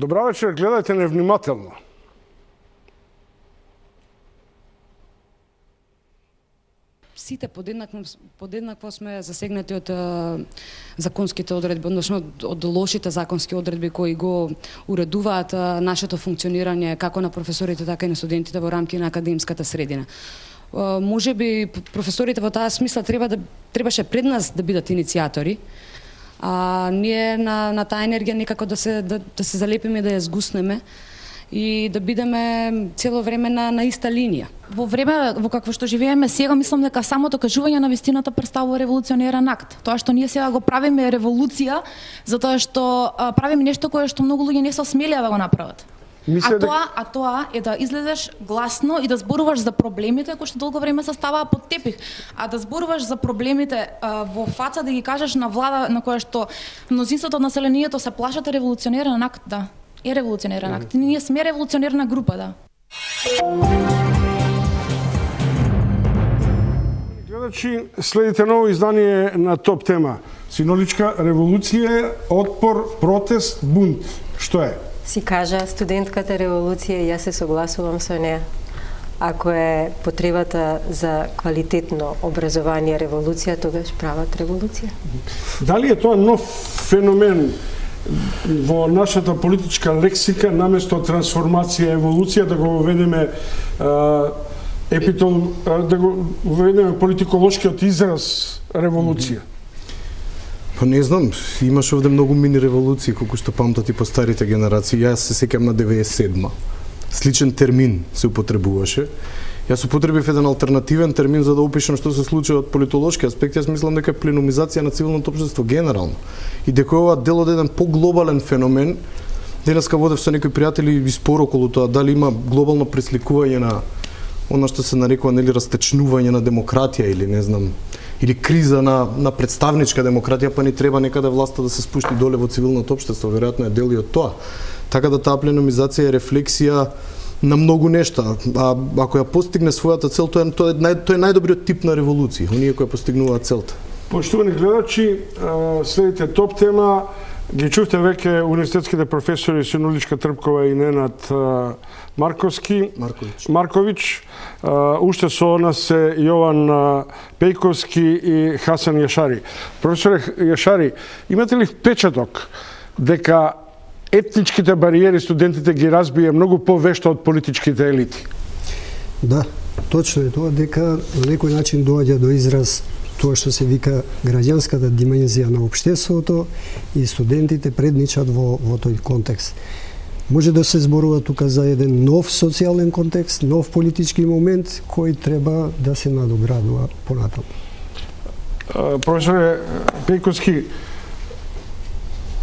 Добра вечер, гледајте невнимателно. Сите подеднакво сме засегнати од законските одредби, односно од лошите законски одредби кои го уредуваат нашето функционирање како на професорите, така и на студентите во рамки на академската средина. Може би професорите во таа смисла требаше пред нас да бидат иницијатори, а ние на таа енергија некако да се залепиме, да ја згуснеме и да бидеме цело време на иста линија. Во време во какво што живееме сега, мислам дека самото кажување на вистината представува револуционерен акт. Тоа што ние сега го правиме е револуција, затоа што правиме нешто кое што многу луѓе не се осмелија да го направат. А тоа е да излезеш гласно и да зборуваш за проблемите кои што долго време се ставаа под тепих, а да зборуваш за проблемите во фаца, да ги кажеш на влада на која што мнозинството од населението се плашат, е револуционерен акт, да. Е револуционерен акт. Ние сме револуционерна група, да. Гледачи, следите ново издание на Топ тема. Синоличка револуција, отпор, протест, бунт. Што е? Си кажа студентката револуција и јас се согласувам со неа. Ако е потребата за квалитетно образование револуција, тогаш прават револуција. Дали е тоа нов феномен во нашата политичка лексика, наместо трансформација, еволуција, да го воведеме да го воведеме политиколошкиот израз револуција? Па не знам, имаш овде многу мини револуции, колку што памтат и по старите генерации. Јас се сеќам на 97-ма. Сличен термин се употребуваше. Јас употребив еден алтернативен термин за да опишам што се случува од политолошки аспект. Јас мислам дека е пленумизација на цивилното општество генерално. И дека ова дел од еден поглобален феномен. Денеска водев со некои пријатели и спор околу тоа дали има глобално пресликување на она што се нарекува нели растечнување на демократија или не знам, или криза на представничка демократија, па ни треба некаде власта да се спушти доле во цивилното општество, веројатно е дел и од тоа. Така да таа пленумизација е рефлексија на многу нешта, а ако ја постигне својата цел, тоа е најдобриот тип на револуција, оние кои постигнуваат целта. Поштовани гледачи, следите Топ тема, ги чувте веќе универзитетските професори Синоличка Трпкова и Ненад Марковиќ. Уште со нас се Јован Пејковски и Хасан Јашари. Професоре Јашари, имате ли впечаток дека етничките бариери студентите ги разбија многу повешто од политичките елити? Да, точно е тоа, дека на некој начин доаѓа до израз тоа што се вика граѓанската димензија на општеството и студентите предничат во тој контекст. Може да се зборува тука за еден нов социјален контекст, нов политички момент кој треба да се надоградува понатаму. Професоре Пејковски,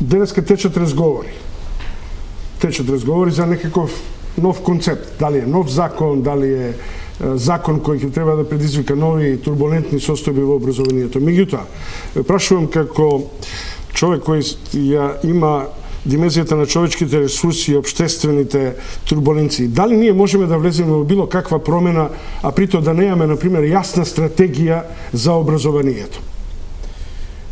денеска течат разговори за некаков нов концепт. Дали е нов закон, дали е закон кој ќе треба да предизвика нови турбулентни состојби во образованието. Меѓутоа, прашувам како човек кој ја има димензијата на човечките ресурси и општествените турбуленции. Дали ние можеме да влеземе во било каква промена, а прито да немаме, например, јасна стратегија за образованието?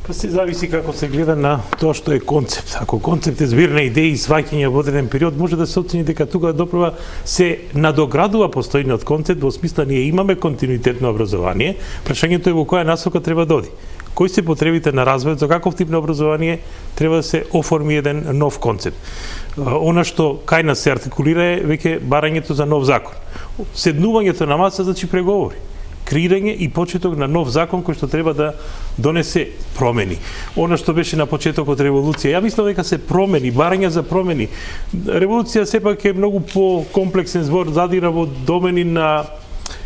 Па се зависи како се гледа на тоа што е концепт. Ако концепт е збир на идеи и сваќања во одреден период, може да се оцени дека тука допрва се надоградува постојниот концепт, во смисла ние имаме континуитетно образование, прашањето е во која насока треба да оди. Кои се потребите на развојот, за каков тип на образование треба да се оформи еден нов концепт. Она што кај нас се артикулира е веќе барањето за нов закон. Седнувањето на маса значи преговори, креирање и почеток на нов закон кој што треба да донесе промени. Она што беше на почетокот револуција, ја мислам дека се промени, барања за промени. Револуција сепак е многу по-комплексен збор, задира во домени на,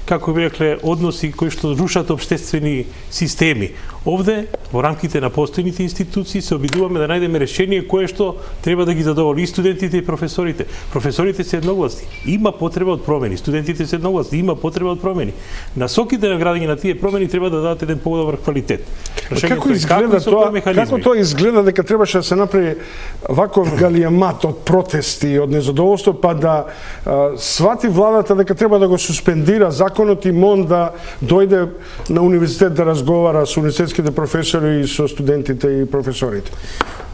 како би рекле, односи кои што рушат општествени системи. Овде, во рамките на постојните институции, се обидуваме да најдеме решение кое што треба да ги задоволи и студентите и професорите. Професорите се едногласни. Има потреба од промени. Студентите се едногласни. Има потреба од промени. Насоките на градење на тие промени треба да дадат еден подобар квалитет. Како тоа изгледа дека требаше да се направи ваков галијамат од протести, од незадоволство, па да свати владата дека треба да го суспендира законот и МОН да дојде на универзитет да разговара со универзитетските професори и со студентите и професорите?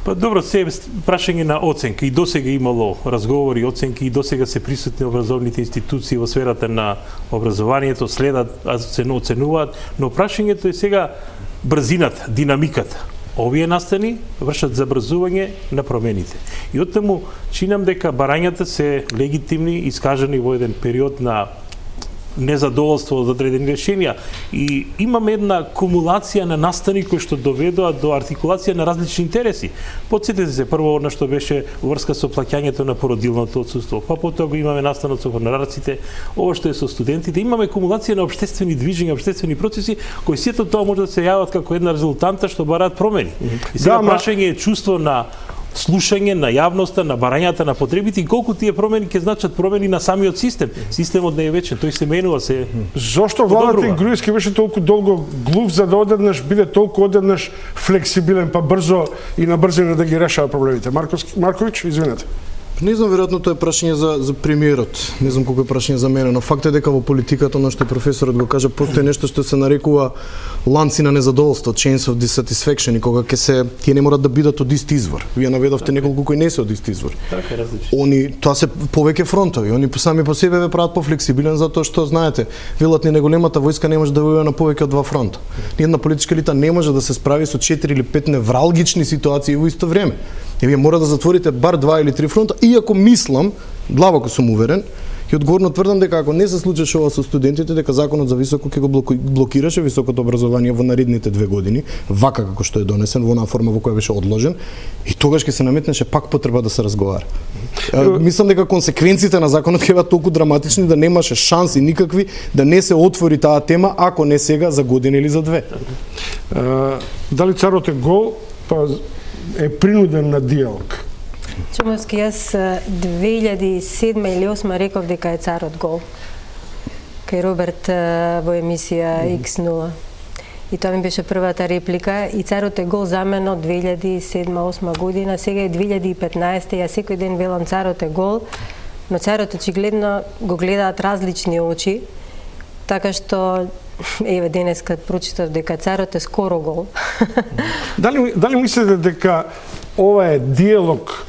Па добро, се прашање на оценка. И досега имало разговори, оценки, и досега се присутни образовните институции во сферата на образованието, следат, оценуваат, но прашањето е сега брзината, динамиката. Овие настани вршат забрзување на промените. И оттаму чинам дека барањата се легитимни, искажани во еден период на незадоволство од одредени решенија, и имаме една кумулација на настани кои што доведоа до артикулација на различни интереси. Потсетете се прво на што беше врска со плаќањето на породилното отсуство, па потоа го имаме настанот со хонорарците, ова што е со студентите, имаме кумулација на општествени движења, општествени процеси кои сето тоа може да се јават како една резултанта што бараат промени. И сега прашање е чувство на слушање на јавноста, на барањата, на потребите, и колку тие промени ќе значат промени на самиот систем. Системот не е вечен, тој се менува, се Зошто владата и Груевски беше толку долго глув за да одеднаш биде толку одеднаш флексибилен, па брзо и на брзина да ги решава проблемите? Марковиќ, извинете. Не знам, веројатно тоа е прашање за премиерот. Не знам колку е прашање за мене, но факт е дека во политиката, оно што професорот го кажа, постои нешто што се нарекува ланци на незадоволство, chains of dissatisfaction, и кога тие не морат да бидат од ист извор. Вие наведовте неколку кои не се од ист извор. Така е различно. Тоа се повеќе фронтови. Они сами по себе ве прават пофлексибилен, затоа што знаете, велат ни неголемата војска не може да војува на повеќе од 2 фронта. Ни една политичка елита не може да се справи со 4 или 5 невралгични ситуации во исто време. И вие мора да затворите бар 2 или 3 фронта, иако мислам, длабоко сум уверен, и одговорно тврдам дека ако не се случеше ова со студентите, дека законот за високо ќе го блокираше високото образование во наредните 2 години, вака како што е донесен, во онаа форма во која беше одложен, и тогаш ќе се наметнеше пак потреба да се разговара. Мислам дека консеквенциите на законот ќе бидат толку драматични да немаше шанси никакви да не се отвори таа тема, ако не сега, за година или за 2. Дали царот е гол, па е принуден на диалог? Чумовски, јас 2007 или 2008 реков дека е царот гол. Кај Роберт во емисија X0. И тоа ми беше првата реплика. И царот е гол за мен од 2007-2008 година. Сега е 2015. Јас секој ден велам царот е гол, но царот очигледно го гледаат различни очи. Така што еве денеска прочитав дека царот е скоро гол. Дали мислите дека ова е диалог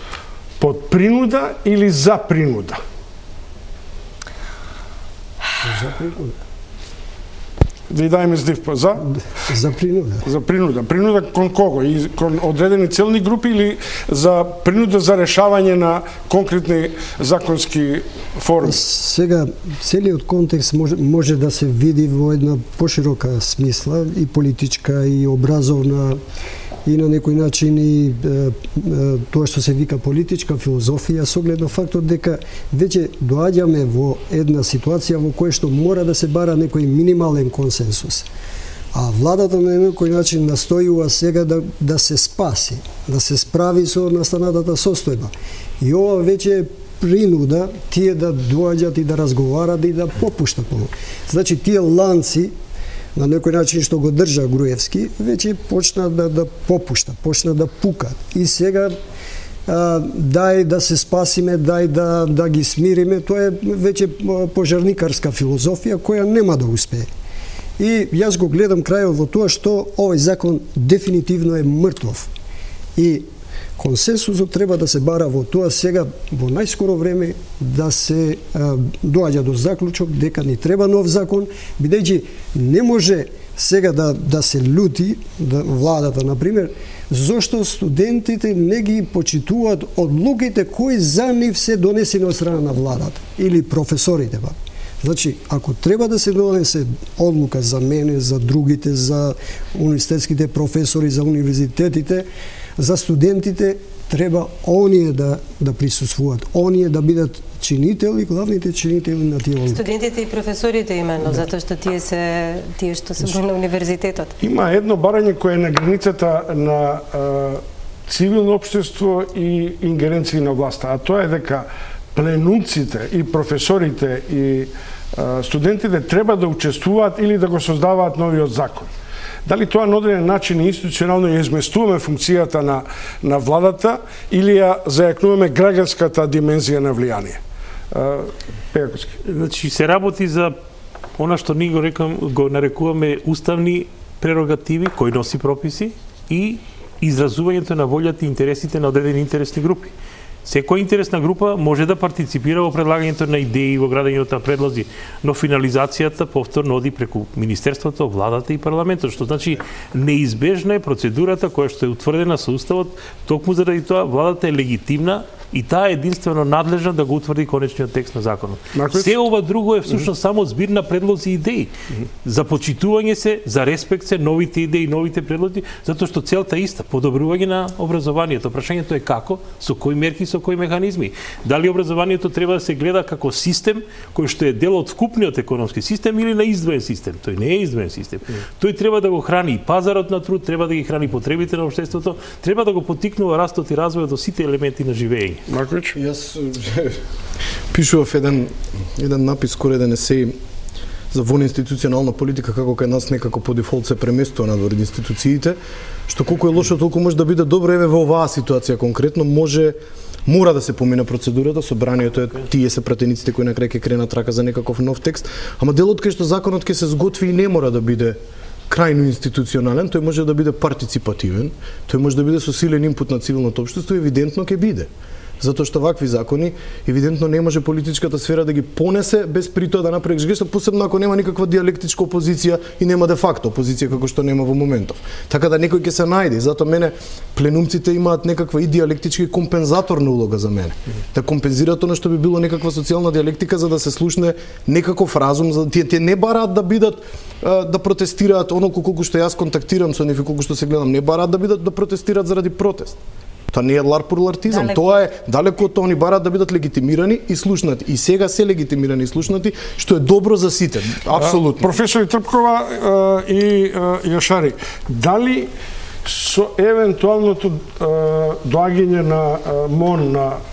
под принуда или за принуда? За принуда. Ви дајме здивпа за? За принуда. За принуда. Принуда кон кого? И кон одредени целни групи или за принуда за решавање на конкретни законски форми? Сега, целиот контекст може да се види во една поширока смисла, и политичка, и образовна, и на некој начин и тоа што се вика политичка филозофија, со оглед на фактот дека веќе доаѓаме во една ситуација во која што мора да се бара некој минимален консенсус. А владата на некој начин настојува сега да се спаси, да се справи со настанатата состојба. И ова веќе принуда тие да доаѓат и да разговарат и да попуштат. Значи тие ланци на некој начин што го држа Груевски, веќе почна да попушта, почна да пука. И сега дај да се спасиме, дај да ги смириме, тоа е веќе пожарникарска филозофија која нема да успее. И јас го гледам крајот во тоа што овој закон дефинитивно е мртов. И консенсусот треба да се бара во тоа сега во најскоро време да се доаѓа до заклучок дека ни треба нов закон, бидејќи не може сега да се лути владата, например, зошто студентите не ги почитуваат одлуките кои за нив се донесени од страна на владата или професорите па. Значи, ако треба да се донесе одлука за мене, за другите, за универзитетските професори, за универзитетите, за студентите, треба оние да присуствуваат, оние да бидат чинители, главните чинители на тие одлуки. Студентите и професорите именно, затоа што тие што се на универзитетот. Има едно барање кое е на границата на цивилно општество и ингеренции на власта, а тоа е дека пленумците и професорите и студентите треба да учествуваат или да го создаваат новиот закон. Дали тоа на одреден начин институционално ја изместуваме функцијата на владата или ја зајакнуваме граѓанската димензија на влијание? Пејаковски. Значи се работи за она што ние го нарекуваме уставни прерогативи кои носи прописи и изразувањето на волјата и интересите на одредени интересни групи. Секоја интересна група може да партиципира во предлагањето на идеи, во градењето на предлози, но финализацијата повторно оди преку Министерството, владата и парламентот, што значи неизбежна е процедурата која што е утврдена со Уставот, токму заради тоа владата е легитимна и таа е единствено надлежна да го утврди конечниот текст на законот. Се ова друго е всушност само збир на предлози и идеи. За почитување се, за респект се новите идеи, новите предлози, затоа што целта е иста, подобрување на образованието. Прашањето е како, со кои мерки, со кои механизми. Дали образованието треба да се гледа како систем кој што е дел од вкупниот економски систем или на издвоен систем? Тој не е издвоен систем. Тој треба да го храни и пазарот на труд, треба да ги храни потребите на општеството, треба да го поттикнува растот и развојот до сите елементи на живење. Маркович? Јас пишував еден напис скоро еден есеј за воинституционална политика, како кај нас некако по дефолт се преместува надвор од институциите, што колку е лошо, толку може да биде добро. Еве во оваа ситуација конкретно мора да се помине процедурата, собранието е тие се пратениците кои на крај ќе кренат трака за некаков нов текст, ама делот кај што законот ќе се сготви и не мора да биде крајно институционален, тој може да биде партиципативен, тој може да биде со силен инпут на цивилното општество, евидентно ќе биде. Затоа што вакви закони евидентно не може политичката сфера да ги понесе без при тоа да направи грешка, посебно ако нема никаква диалектичка опозиција и нема де факто опозиција како што нема во моментов. Така да некој ќе се најде, затоа мене пленумците имаат некаква и диалектичка и компензаторна улога за мене. Да компензираат она што би било некаква социјална диалектика за да се слушне некаков разум, за тие не бараат да бидат да протестираат оноку колку што јас контактирам со нив и колку што се гледам, не бараат да бидат да протестираат заради протест. Тоа не е ларпурлартизам, тоа е далеко од тоа, они бараат да бидат легитимирани и слушнати. И сега се легитимирани и слушнати, што е добро за сите. Апсолутно. Професори Трпкова и Јошари, дали со евентуалното доаѓање на МОН на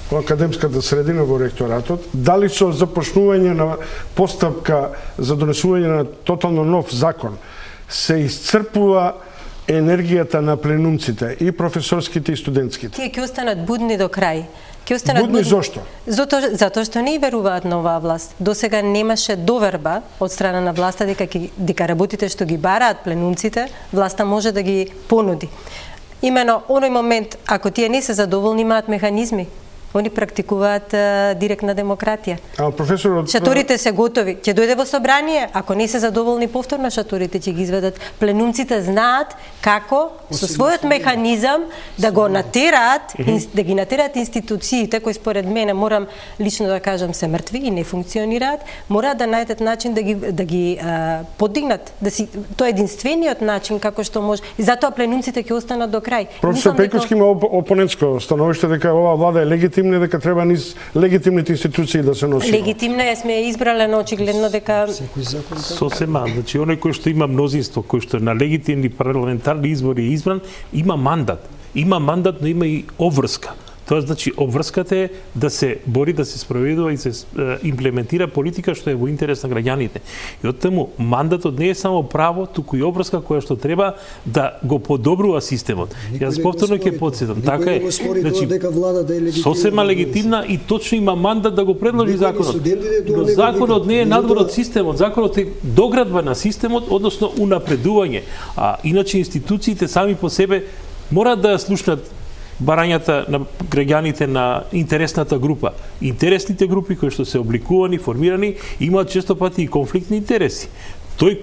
академската средина во ректоратот, дали со започнување на постапка за донесување на тотално нов закон се исцрпува енергијата на пленумците, и професорските и студентските? Тие ќе останат будни до крај. Будни зошто? Затоа што не веруваат на оваа власт. До сега немаше доверба од страна на власта дека работите што ги бараат пленумците, власта може да ги понуди. Имено оној момент, ако тие не се задоволни, имаат механизми. Они практикуваат директна демократија. Професорот... Шаторите се готови. Ќе дојде во собрание, ако не се задоволни повторно шаторите ќе ги изведат. Пленумците знаат како со својот механизам да го натераат, да ги натераат институциите кои според мене, морам лично да кажам, се мртви и не функционираат, мораат да најдат начин да ги подигнат. Тоа е единствениот начин како што може. И затоа пленумците ќе останат до крај. Професор Пејковски има опонентско становиште дека оваа влада е легитимна, дека треба низ легитимните институции да се носи. Легитимна е, сме избрале, но очигледно дека сосема, значи оној кој што има мнозинство, кој што на легитимни парламентарни избори е избран, има мандат. Има мандат, но има и обврска. Тоа значи обврската е да се бори, да се спроведува и се имплементира политика што е во интерес на граѓаните. И оттаму мандатот не е само право, туку и обврска која што треба да го подобрува системот. Јас повторно ќе потсетам, така е. Значи сосема легитимна и точно има мандат да го предложи законот. Но законот не е надвор од системот, законот е доградба на системот, односно унапредување. А иначе институциите сами по себе мораат да ја слушнат барањата на граѓаните на интересната група. Интересните групи кои што се обликувани, формирани, имаат често пати и конфликтни интереси. Тој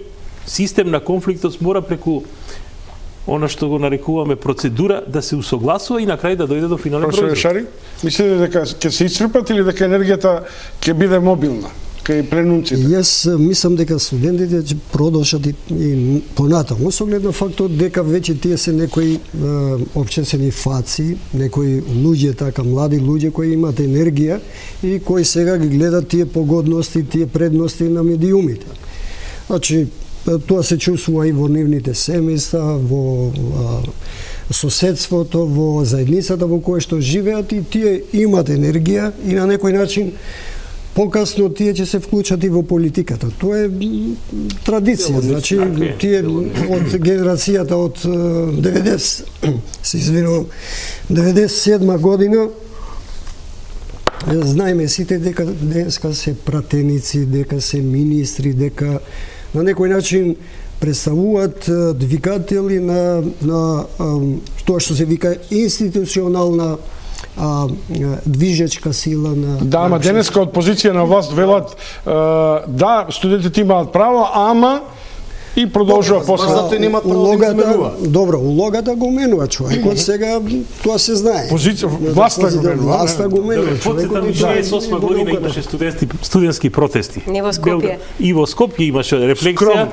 систем на конфликтот мора преку она што го нарекуваме процедура да се усогласува и на крај да дојде до финален производ. Шари, мислите дека ќе се исцрпат или дека енергијата ќе биде мобилна кај пленумците? Јас мислам дека студентите ќе продолжат и понатаму, со оглед на фактот дека веќе тие се некои општествени фаци, некои луѓе, така млади луѓе кои имаат енергија и кои сега ги гледат тие погодности, тие предности на медиумите. Значи, тоа се чувствува и во нивните семејства, во соседството, во заедницата во која што живеат, и тие имаат енергија и на некој начин покасно тие ќе се вклучат и во политиката. Тоа е традиција. Значи, тие од генерацијата од 97 година, знаеме сите дека денеска се пратеници, дека се министри, дека на некој начин представуваат двигатели на тоа што се вика институционална движечка сила на... Да, ама денеска од позиција на власт велат да, студентите имаат право, ама и продолжува после. Затоа немаат право да изменуваат. Добро, улогата го менува човекот, сега тоа се знае. Власта го менува. Власта го менува. Потсетам, 68 година имаше студентски протести. Не во Скопје. И во Скопје имаше рефлексија.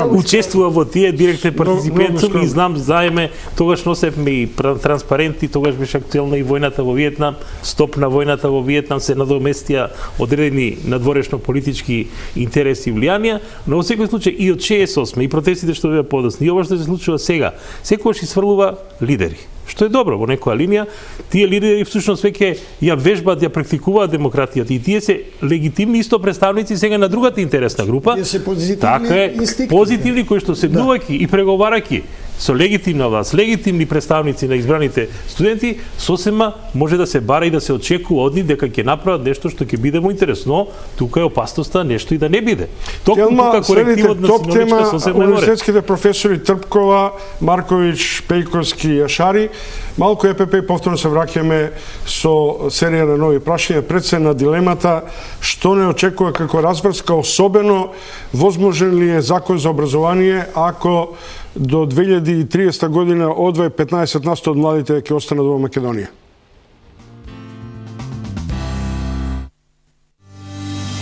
Учествува во тие директен партиципентум и знам, заеме, тогаш носевме и транспаренти, тогаш беше актуелна и војната во Виетнам, стоп на војната во Виетнам, се надоместија одредени надворешно политички интереси и влијанија, но во секој случај и од 68 и протестите што беа подоцни, и ова што се случува сега, секогаш сврлува лидери. Што е добро во некоја линија, тие лидери всушност веќе ја вежбаат, ја практикуваат демократијата и тие се легитимни исто представници сега на другата интересна група. Тие се позитивни така е, инстинкти. позитивни кои што седнувајќи и преговарајќи со легитимна власт, легитимни представници на избраните студенти, сосема може да се бара и да се очекува од нив дека ќе направат нешто што ќе биде му интересно, тука е опасноста нешто и да не биде. Токму тука корективот на синовичка сосема е универзитетските професори Трпкова, Марковиќ, Пејковски и Ашари. Малку ЕПП повторно се враќаме со серија на нови прашања пред се на дилемата што не очекува како разврска, особено возможен ли е закон за образование ако до 2030 година одвај 15% од младите ќе останат во Македонија.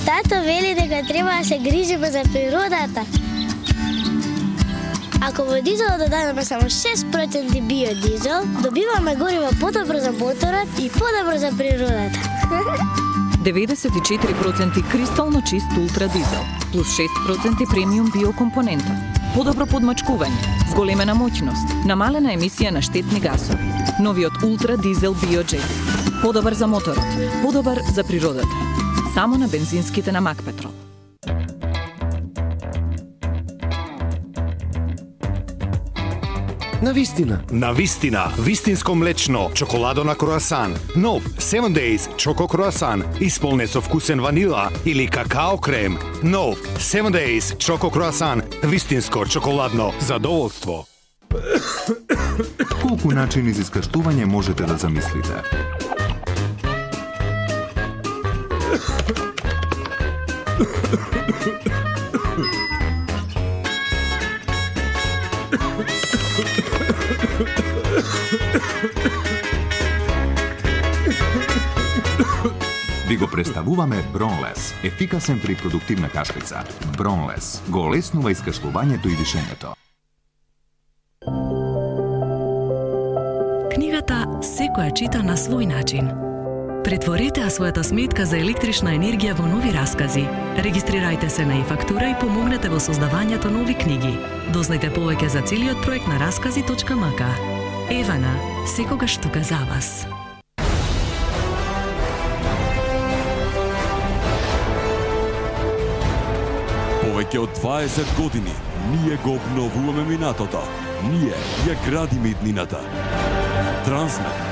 Тато вели дека треба да се грижиме за природата. Ако во дизелот додадеме само 6% биодизел, добиваме гориво подобро за моторот и подобро за природата. 94% кристално чист ултрадизел, плюс 6% премиум биокомпонента. Подобро подмачкување, зголемена моќност, намалена емисија на штетни гасови. Новиот ултрадизел биоджет. Подобар за моторот, подобар за природата. Само на бензинските на Макпетрол. На вистина, вистинско млечно, чоколадо на круасан. Нов 7 Days чоко круасан, исполнет со вкусен ванила или какао крем. Нов 7 Days чоко круасан, вистинско чоколадно задоволство. Колку начини за искаштување можете да замислите? Ви го представуваме Бронлес, ефикасен при продуктивна кашлица. Бронлес го олеснува искашлувањето и дишењето. Книгата секоја чита на свој начин. Претворете својата сметка за електрична енергија во нови раскази. Регистрирајте се на e-фактура и помогнете во создавањето нови книги. Дознајте повеќе за целиот проект на раскази.мк. Евана, секогаш тука за вас. Повеќе од 20 години ние го обновуваме минатото. Ние ја градиме иднината. Трансмет.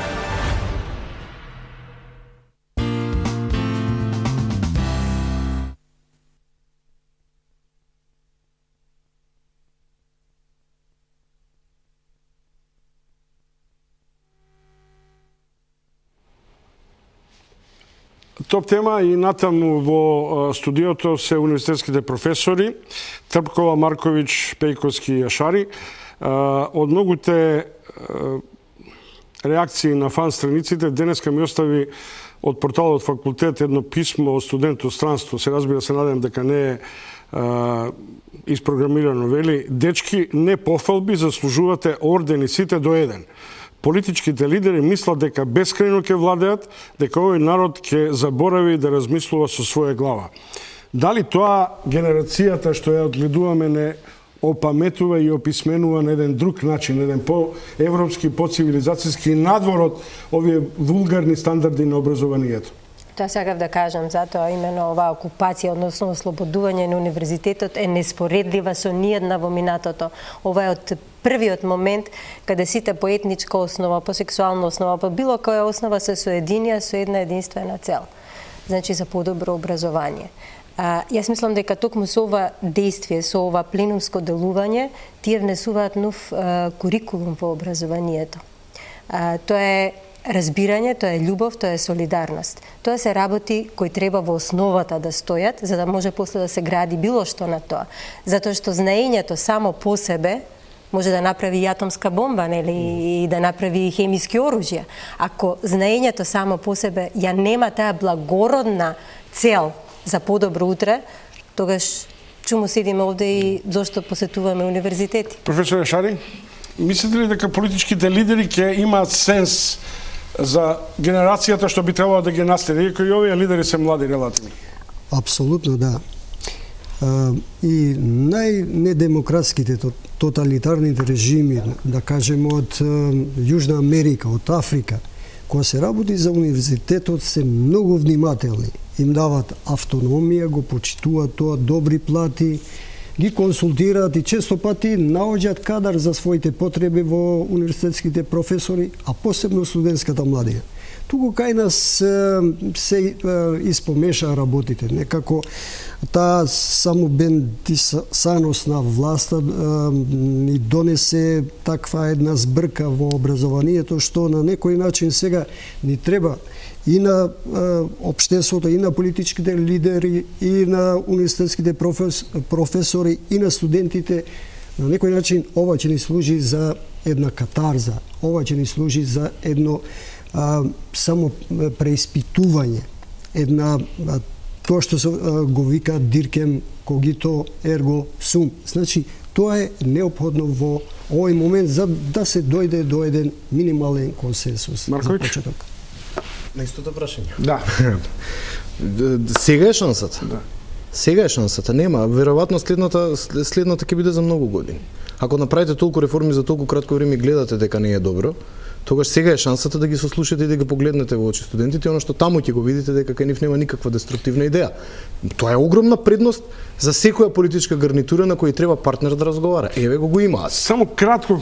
Топ тема и натаму во студиото се универзитетските професори Трпкова, Марковиќ, Пејковски и Ашари. Од многуте реакции на фан страниците, денеска ми остави од порталот факултет едно писмо од студент од странство. Се разбира, се надевам дека не е испрограмирано. Вели: дечки, не пофалби, заслужувате ордени сите до еден. Политичките лидери мислат дека бескрајно ќе владеат, дека овој народ ќе заборави да размислува со своја глава. Дали тоа генерацијата што ја одгледуваме не опаметува и описменува на еден друг начин, еден по-европски, по-цивилизацијски надвор од овие вулгарни стандарди на образованието? Тоа сакав да кажам, затоа именно оваа окупација, односно ослободување на универзитетот е неспоредлива со ниедна во минатото. Ова е од првиот момент каде сите по етничка основа, по сексуална основа, по било која основа се соединија со една единствена цел. Значи за подобро образование. Јас мислам дека токму со ова действие, со ова пленумско делување, тие внесуваат нов курикулум во образованието. Тоа е разбирање, тоа е љубов, тоа е солидарност. Тоа се работи кои треба во основата да стојат, за да може после да се гради било што на тоа. Затоа што знаењето само по себе може да направи и атомска бомба, нели, и да направи хемиски оружја. Ако знаењето само по себе ја нема таа благородна цел за подобро утре, тогаш чому седиме овде и зошто посетуваме универзитети? Професор Ешари, мислите ли дека политичките лидери ќе имаат сенс за генерацијата што би требало да ги наследи, иако и овие лидери се млади релативно? Апсолутно да. И најнедемократските тоталитарните режими, да кажеме од Јужна Америка, од Африка, кога се работи за универзитетот, се многу внимателни. Им дават автономија, го почитуваат тоа, добри плати, ги консултираат и често пати наоѓаат кадар за своите потреби во универзитетските професори, а посебно студентската младина. Туку кај нас се испомеша работите. Некако таа само бендисаност на власта ни донесе таква една збрка во образованието, што на некој начин сега ни треба и на општеството, и на политичките лидери, и на универзитетските професори, и на студентите. На некој начин ова ќе ни служи за една катарза, ова ќе ни служи за едно само преиспитување, една тоа што се го вика диркем когито ерго сум. Значи, тоа е неопходно во овој момент за да се дојде до еден минимален консенсус. Маркович? На истото прашање. Да. Сега е шансата. Да. Сега е шансата. Нема. Веројатно следната ќе биде за многу години. Ако направите толку реформи за толку кратко време и гледате дека не е добро, тогаш сега е шансата да ги сослушате и да ги погледнете во очи студентите, оно што таму ќе го видите дека кај нив нема никаква деструктивна идеја. Тоа е огромна предност за секоја политичка гарнитура на која треба партнер да разговара. Еве го имаат. Само кратко,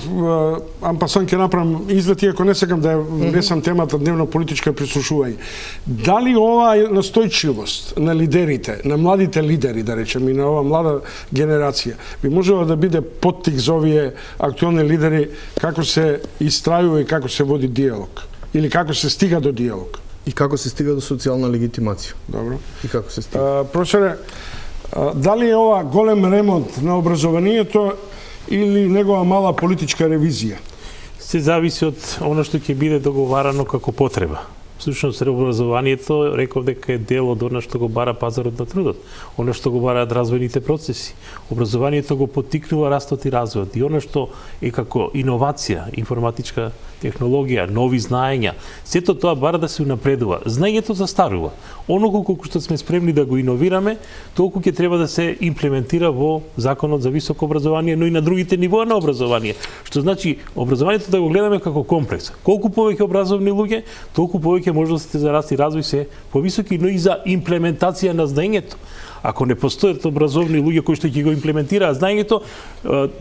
ампасан ќе направам извет, иако не сакам да внесам темата дневно политичка прислушување. Дали оваа настојчивост на лидерите, на младите лидери, да речем, и на оваа млада генерација, би можела да биде поттик за овие актуелни лидери како се истрајува и како се води диалог? Или како се стига до диалог? И како се стига до социјална легитимација. Добро. И како се стига? Професоре, дали е ова голем ремонт на образованието или негова мала политичка ревизија? Се зависи од оно што ќе биде договарано како потреба. Всушност, образованието, реков дека е дел од оно што го бара пазарот на трудот, оно што го бараат развојните процеси. Образованието го поттикнува растот и развојот. И оно што е како иновација, информатичка технологија, нови знаења, сето тоа бара да се унапредува. Знаењето застарува. Оноко колку што сме спремни да го иновираме, толку ќе треба да се имплементира во Законот за високо образование, но и на другите нивоа на образование. Што значи, образованието да го гледаме како комплекс. Колку повеќе образовни луѓе, толку повеќе можностите за раст и развој се повисоки, но и за имплементација на знаењето. Ако не постојат образовни луѓе кои што ќе го имплементираат знаењето,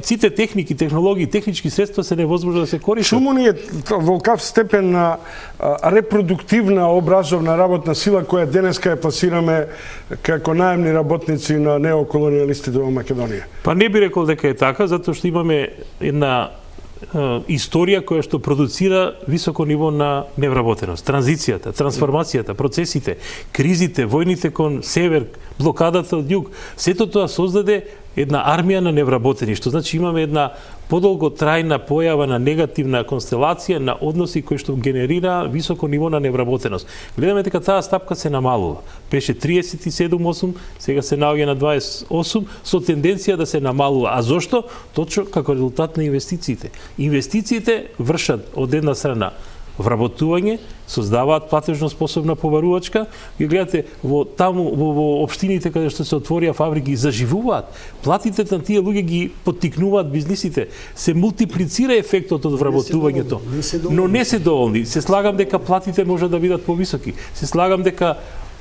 сите техники, технологии, технички средства се невозможно да се користат. Чуму ни е во каков степен на репродуктивна образовна работна сила која денеска ја пласираме како наемни работници на неоколонијалистите во Македонија? Па не би рекол дека е така, затоа што имаме една историја која што продуцира високо ниво на невработеност. Транзицијата, трансформацијата, процесите, кризите, војните кон север, блокадата од југ, сето тоа создаде една армија на невработени, што значи имаме една подолго трајна појава на негативна констелација на односи кои што генерира високо ниво на невработеност. Гледаме дека таа стапка се намалува. Беше 37,8, сега се наоѓа на 28, со тенденција да се намалува. А зошто? Точно како резултат на инвестициите. Инвестициите вршат од една страна вработување, создаваат платежно способна поварувачка, и гледате во општините каде што се отворија фабрики заживуваат. Платите на тие луѓе ги поттикнуваат бизнисите. Се мултиплицира ефектот од вработувањето. Но не се доволни. Се слагам дека платите може да бидат повисоки. Се слагам дека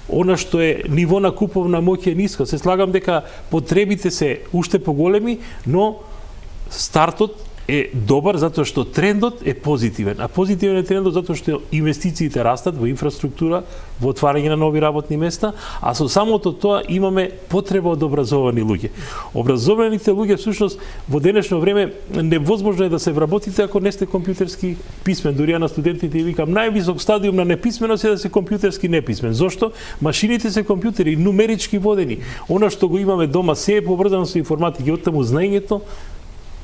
она што е ниво на куповна моќ е ниско. Се слагам дека потребите се уште поголеми, но стартот е добар затоа што трендот е позитивен. А позитивен е трендот затоа што инвестициите растат во инфраструктура, во отварање на нови работни места, а со самото тоа имаме потреба од образовани луѓе. Образованите луѓе всушност во денешно време невозможно е да се вработите ако не сте компјутерски писмен. Дури ја на студентите викам највисок стадиум на неписменост е да се компјутерски неписмен. Зошто? Машините се компјутери, нумерички водени. Она што го имаме дома се е поврзано со информатика, оттаму знаењето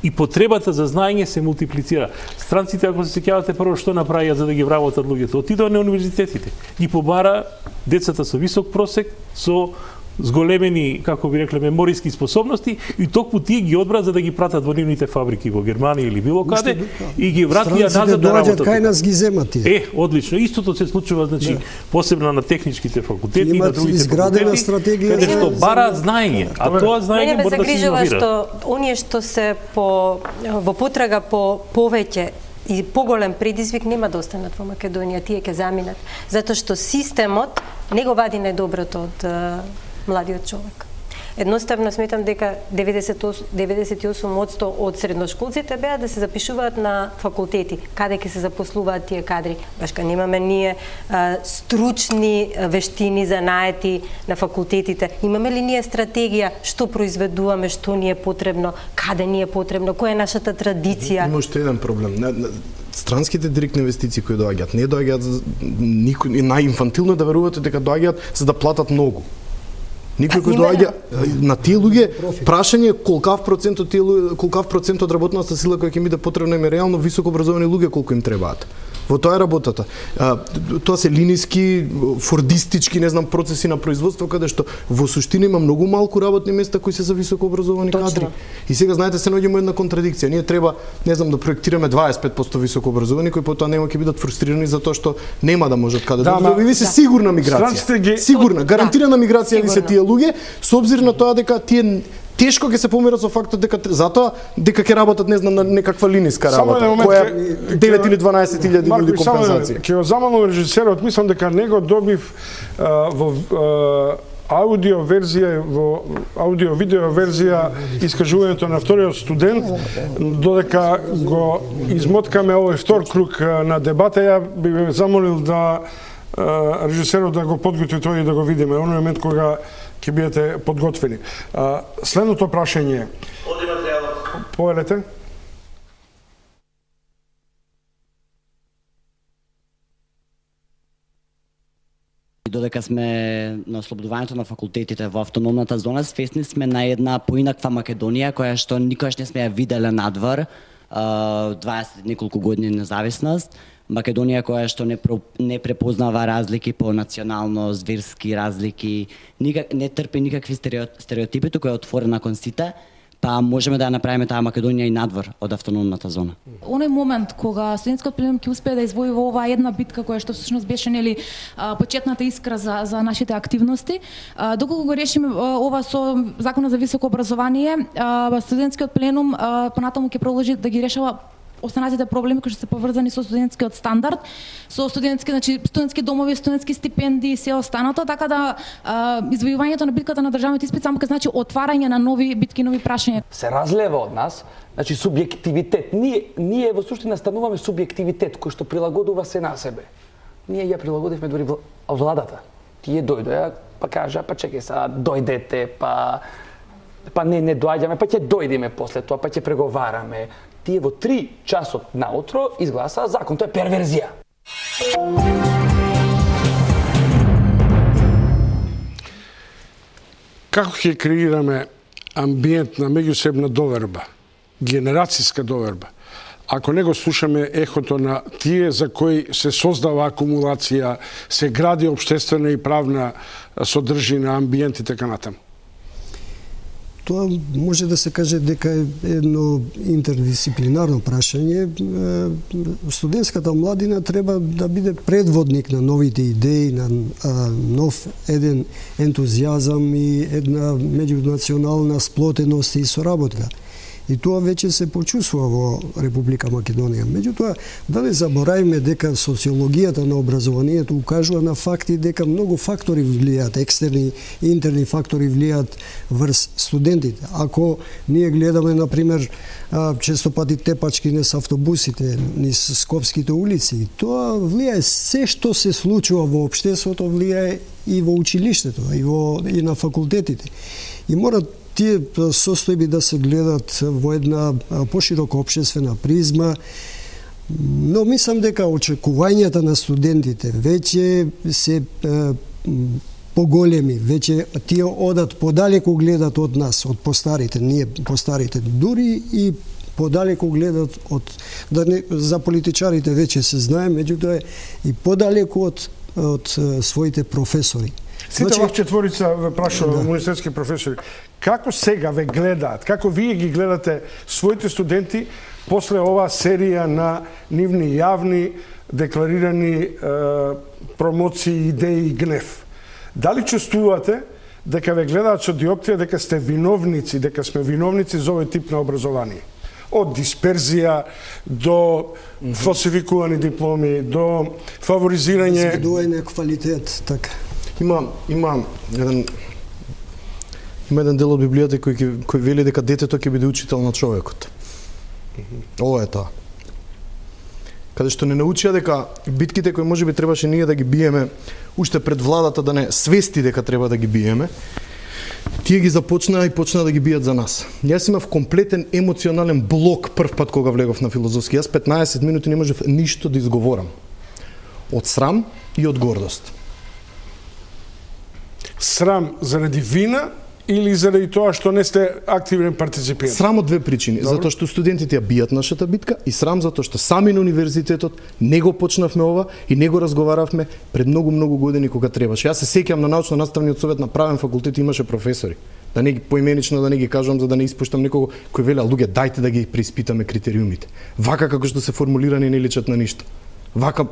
и потребата за знаење се мултиплицира. Странците, ако се сеќавате, прво што направија за да ги вработат луѓето? Отидоа на универзитетите. Ги побара децата со висок просек, со зголемени, како би рекле, мемориски способности и токму тие ги одбрат за да ги пратат во нивните фабрики во Германија или било каде и ги вратија назад да работат. Кај нас ги земат тие. Одлично. Истото се случува, значи, посебно на техничките факултети и на другите изградена факултети, стратегија каде што бараат знаење, а тоа знаење мора да се инновира. Што оние што се во потрага по повеќе и поголем предизвик нема да останат во Македонија, тие ќе заминат, затоа што системот не го вади најдоброто од младиот човек. Едноставно сметам дека 98% од средношколците беа да се запишуваат на факултети, каде ќе се запослуваат тие кадри. Башка немаме ние стручни вештини за наети на факултетите. Имаме ли ние стратегија што произведуваме, што ни е потребно, каде ни е потребно, која е нашата традиција? Има уште еден проблем. Странските директни инвестиции кои доаѓаат, не доаѓаат никој најинфантилно да верувате дека доаѓаат за да платат многу. Никој кој доаѓа на тие луѓе, прашање колкав процент од работната сила која ќе биде потребна им е реално високо образовани луѓе колку им требаат. Во тоа е работата. Тоа се линиски, фордистички, не знам, процеси на производство каде што во суштина има многу малку работни места кои се за високо образовани кадри. И сега знаете се наоѓаме една контрадикција. Ние треба, не знам, да проектираме 25% високо образовани кои потоа нема ќе бидат фрустрирани затоа што нема да можат каде да ви се сигурна миграција. Сигурна, гарантирана миграција ви се тие луѓе, со обзир на тоа дека тие тешко ќе се померат со фактот дека затоа дека ќе работат, не знам, на некаква линиска работа, која 9 или 12.000 луѓе компензација. Ќе го замалам режисерот, мислам дека него добив во аудио видео верзија искажувањето на вториот студент, додека го измоткаме овој втор круг на дебата, ја би ме замолил да режисерот да го подготви тој и да го видиме оној момент кога ќе бидете подготвени. Следното прашање. Оди материјалот. Повелете. Додека сме на ослободувањето на факултетите во автономната зона, свесни сме на една поинаква Македонија која што никогаш не сме ја виделе надвор, 20 неколку години независност. Македонија која што не препознава разлики по националност, верски разлики, не трпи никакви стереотипи, туку е отворена кон сите, па можеме да ја направиме таа Македонија и надвор од автономната зона. Оној момент кога студентскиот пленум ќе успее да извојува оваа една битка која што всушност беше нели почетната искра за нашите активности, доколку го решиме ова со законот за високо образование, студентскиот пленум понатаму ќе продолжи да ги решава останатите проблеми кои што се поврзани со студентскиот стандард, со студентски домови, студентски стипендии и се останато, така да извојувањето на битката на државниот испит само ќе значи отварање на нови битки, нови прашања. Се разлева од нас, значи субјективитет. Ние во суштина стануваме субјективитет кој што прилагодува се на себе. Ние ја прилагодивме дури владата. Тие дојдоа, па кажа, па чекај сега, дојдете, па не доаѓаме, па ќе дојдеме после тоа, па ќе преговараме. Тие во 3 часот наутро изгласа закон. Тоа е перверзија. Како ќе креираме амбиент на меѓусебна доверба, генерацијска доверба, ако не го слушаме ехото на тие за кои се создава акумулација, се гради општествена и правна содржина, амбиент и така натаму? Тоа може да се каже дека е едно интердисциплинарно прашање. Студентската младина треба да биде предводник на новите идеи, на нов еден ентузијазам и една меѓунационална сплотеност и соработка. И тоа веќе се почувствува во Република Македонија. Меѓутоа, дали заборавиме дека социологијата на образованието укажува на факти дека многу фактори влијаат, екстерни и интерни фактори влијаат врз студентите. Ако ние гледаме, например, често пати тепачки низ автобусите, низ скопските улици, тоа влијае се што се случува во општеството, влијае и во училиштето, и на факултетите. И мора тие состојби да се гледат во една поширока општествена призма, но мислам дека очекувањата на студентите веќе се поголеми, веќе тие одат подалеку, гледат од нас, од постарите, ние постарите, дури и подалеку гледат од, за политичарите веќе се знае, меѓутоа и подалеку од своите професори. Сите вах четворица ве прашува универзитетски професори, како сега ве гледаат, како вие ги гледате своите студенти после оваа серија на нивни јавни декларирани промоции, идеи и гнев? Дали чувствувате дека ве гледаат со диоптрија дека сте виновници, дека сме виновници за овој тип на образование? Од дисперзија до фалсификувани дипломи, до фаворизирање... Изведување квалитет, така. Има еден дел од Библијата кој вели дека детето ќе биде учител на човекот. Ова е тоа. Каде што не научија дека битките кои можеби требаше ние да ги биеме уште пред владата да не свести дека треба да ги биеме, тие ги започнаа и почнаа да ги бијат за нас. Јас имав комплетен емоционален блок прв пат кога влегов на филозофски. Јас 15 минути не можев ништо да изговорам. Од срам и од гордост. Срам заради вина или заради тоа што не сте активен партиципиент? Срам од две причини. Добро. Затоа што студентите ја бијат нашата битка и срам затоа што сами на универзитетот не го почнавме ова и не го разговаравме пред многу години кога требаше. Јас се сеќавам на научно-наставниот совет на правен факултет имаше професори. Да не ги поименично да не ги кажувам за да не испуштам некого кој велел луѓе дајте да ги преиспитаме критериумите. Вака како што се формулирани не личат на ништо. Вака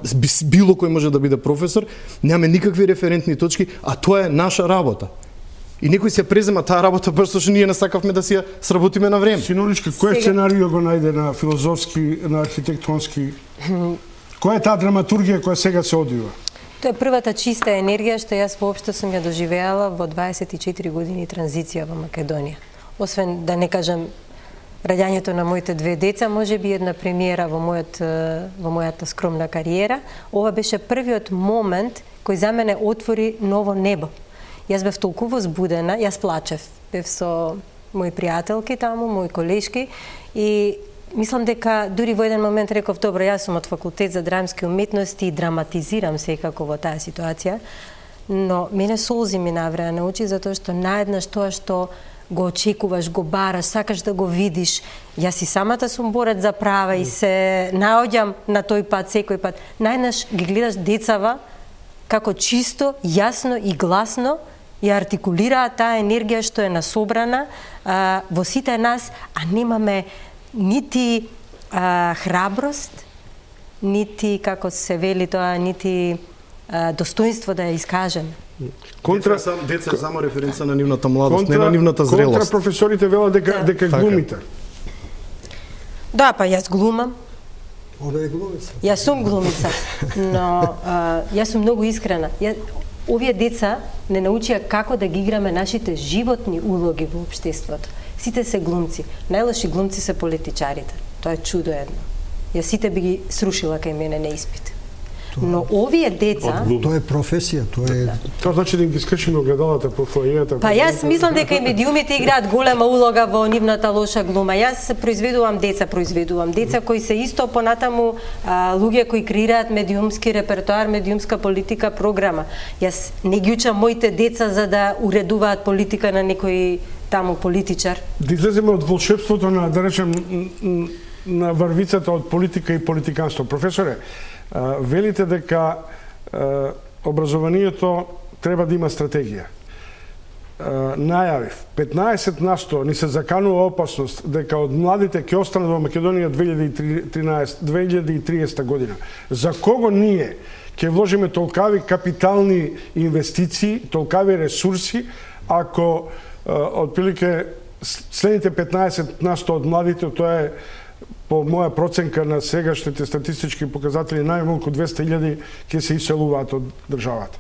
било кој може да биде професор, немаме никакви референтни точки, а тоа е наша работа. И некој се презема таа работа баш што ние не сакавме да си ја сработиме на време. Синоличка, кој сценарио го најде на филозофски, на архитектонски? Која е таа драматургија која сега се одвива? Тоа е првата чиста енергија што јас воопшто сум ја доживеала во 24 години транзиција во Македонија. Освен да не кажам раѓањето на моите две деца, може би една премиера во мојата скромна кариера, ова беше првиот момент кој за мене отвори ново небо. Јас бев толку возбудена, јас плачев. Бев со мои пријателки таму, мои колешки и мислам дека дури во еден момент реков, добро, јас сум од факултет за драмски уметности и драматизирам секако во таа ситуација, но мене солзи ми навреа на очи затоа што наеднаш тоа што го очекуваш, го бараш, сакаш да го видиш. Јас и самата сум борец за права и се наоѓам на тој пат, секој пат. Најнаш ги гледаш децава како чисто, јасно и гласно ја артикулираат таа енергија што е насобрана во сите нас, а немаме нити храброст, нити, како се вели тоа, нити достоинство да ја искажеме. Деца само референца на нивната младост, не на нивната зрелост. Контра професорите велат дека глумите. Да, па јас глумам. Она е глумица. Јас сум глумица, но јас сум многу искрена. Овие деца не научија како да ги играме нашите животни улоги во општеството. Сите се глумци. Најлоши глумци се политичарите. Тоа е чудо едно. Јас сите би ги срушила кај мене на испит. Но овие деца... Тоа е професија, тоа е... Тоа значи да ги скршиме огледалата по фојета. Па јас мислам дека и медиумите играат голема улога во нивната лоша глума. Јас произведувам деца кои се исто понатаму луѓе кои креираат медиумски репертоар, медиумска политика, програма. Јас не ги учам моите деца за да уредуваат политика на некој таму политичар. Да излеземе од волшебството на, да речем, на врвицата од политика и политиканство. Професоре, велите дека образованието треба да има стратегија. Најавив, 15% ни се заканува опасност дека од младите ќе останат во Македонија 2030 година. За кого ние ќе вложиме толкави капитални инвестиции, толкави ресурси, ако отприлike следните 15% од младите, тоа е по моја проценка на сегашните статистички показатели, најмалку 200.000 ќе се иселуваат од државата.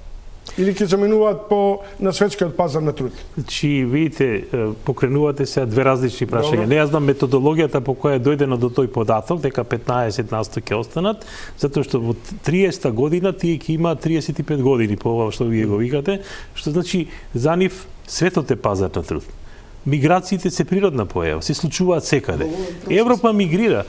Или ќе заменуваат на светскиот пазар на труд. Значи, видите, покренувате се две различни прашања. Не ја знам методологијата по која е дојдено до тој податок, дека 15% ќе останат, затоа што во 30-та година тие ќе има 35 години по ова што вие го викате, што значи за нив светот е пазар на труд. Миграциите се природна појава, се случуваат секаде. Европа мигрира.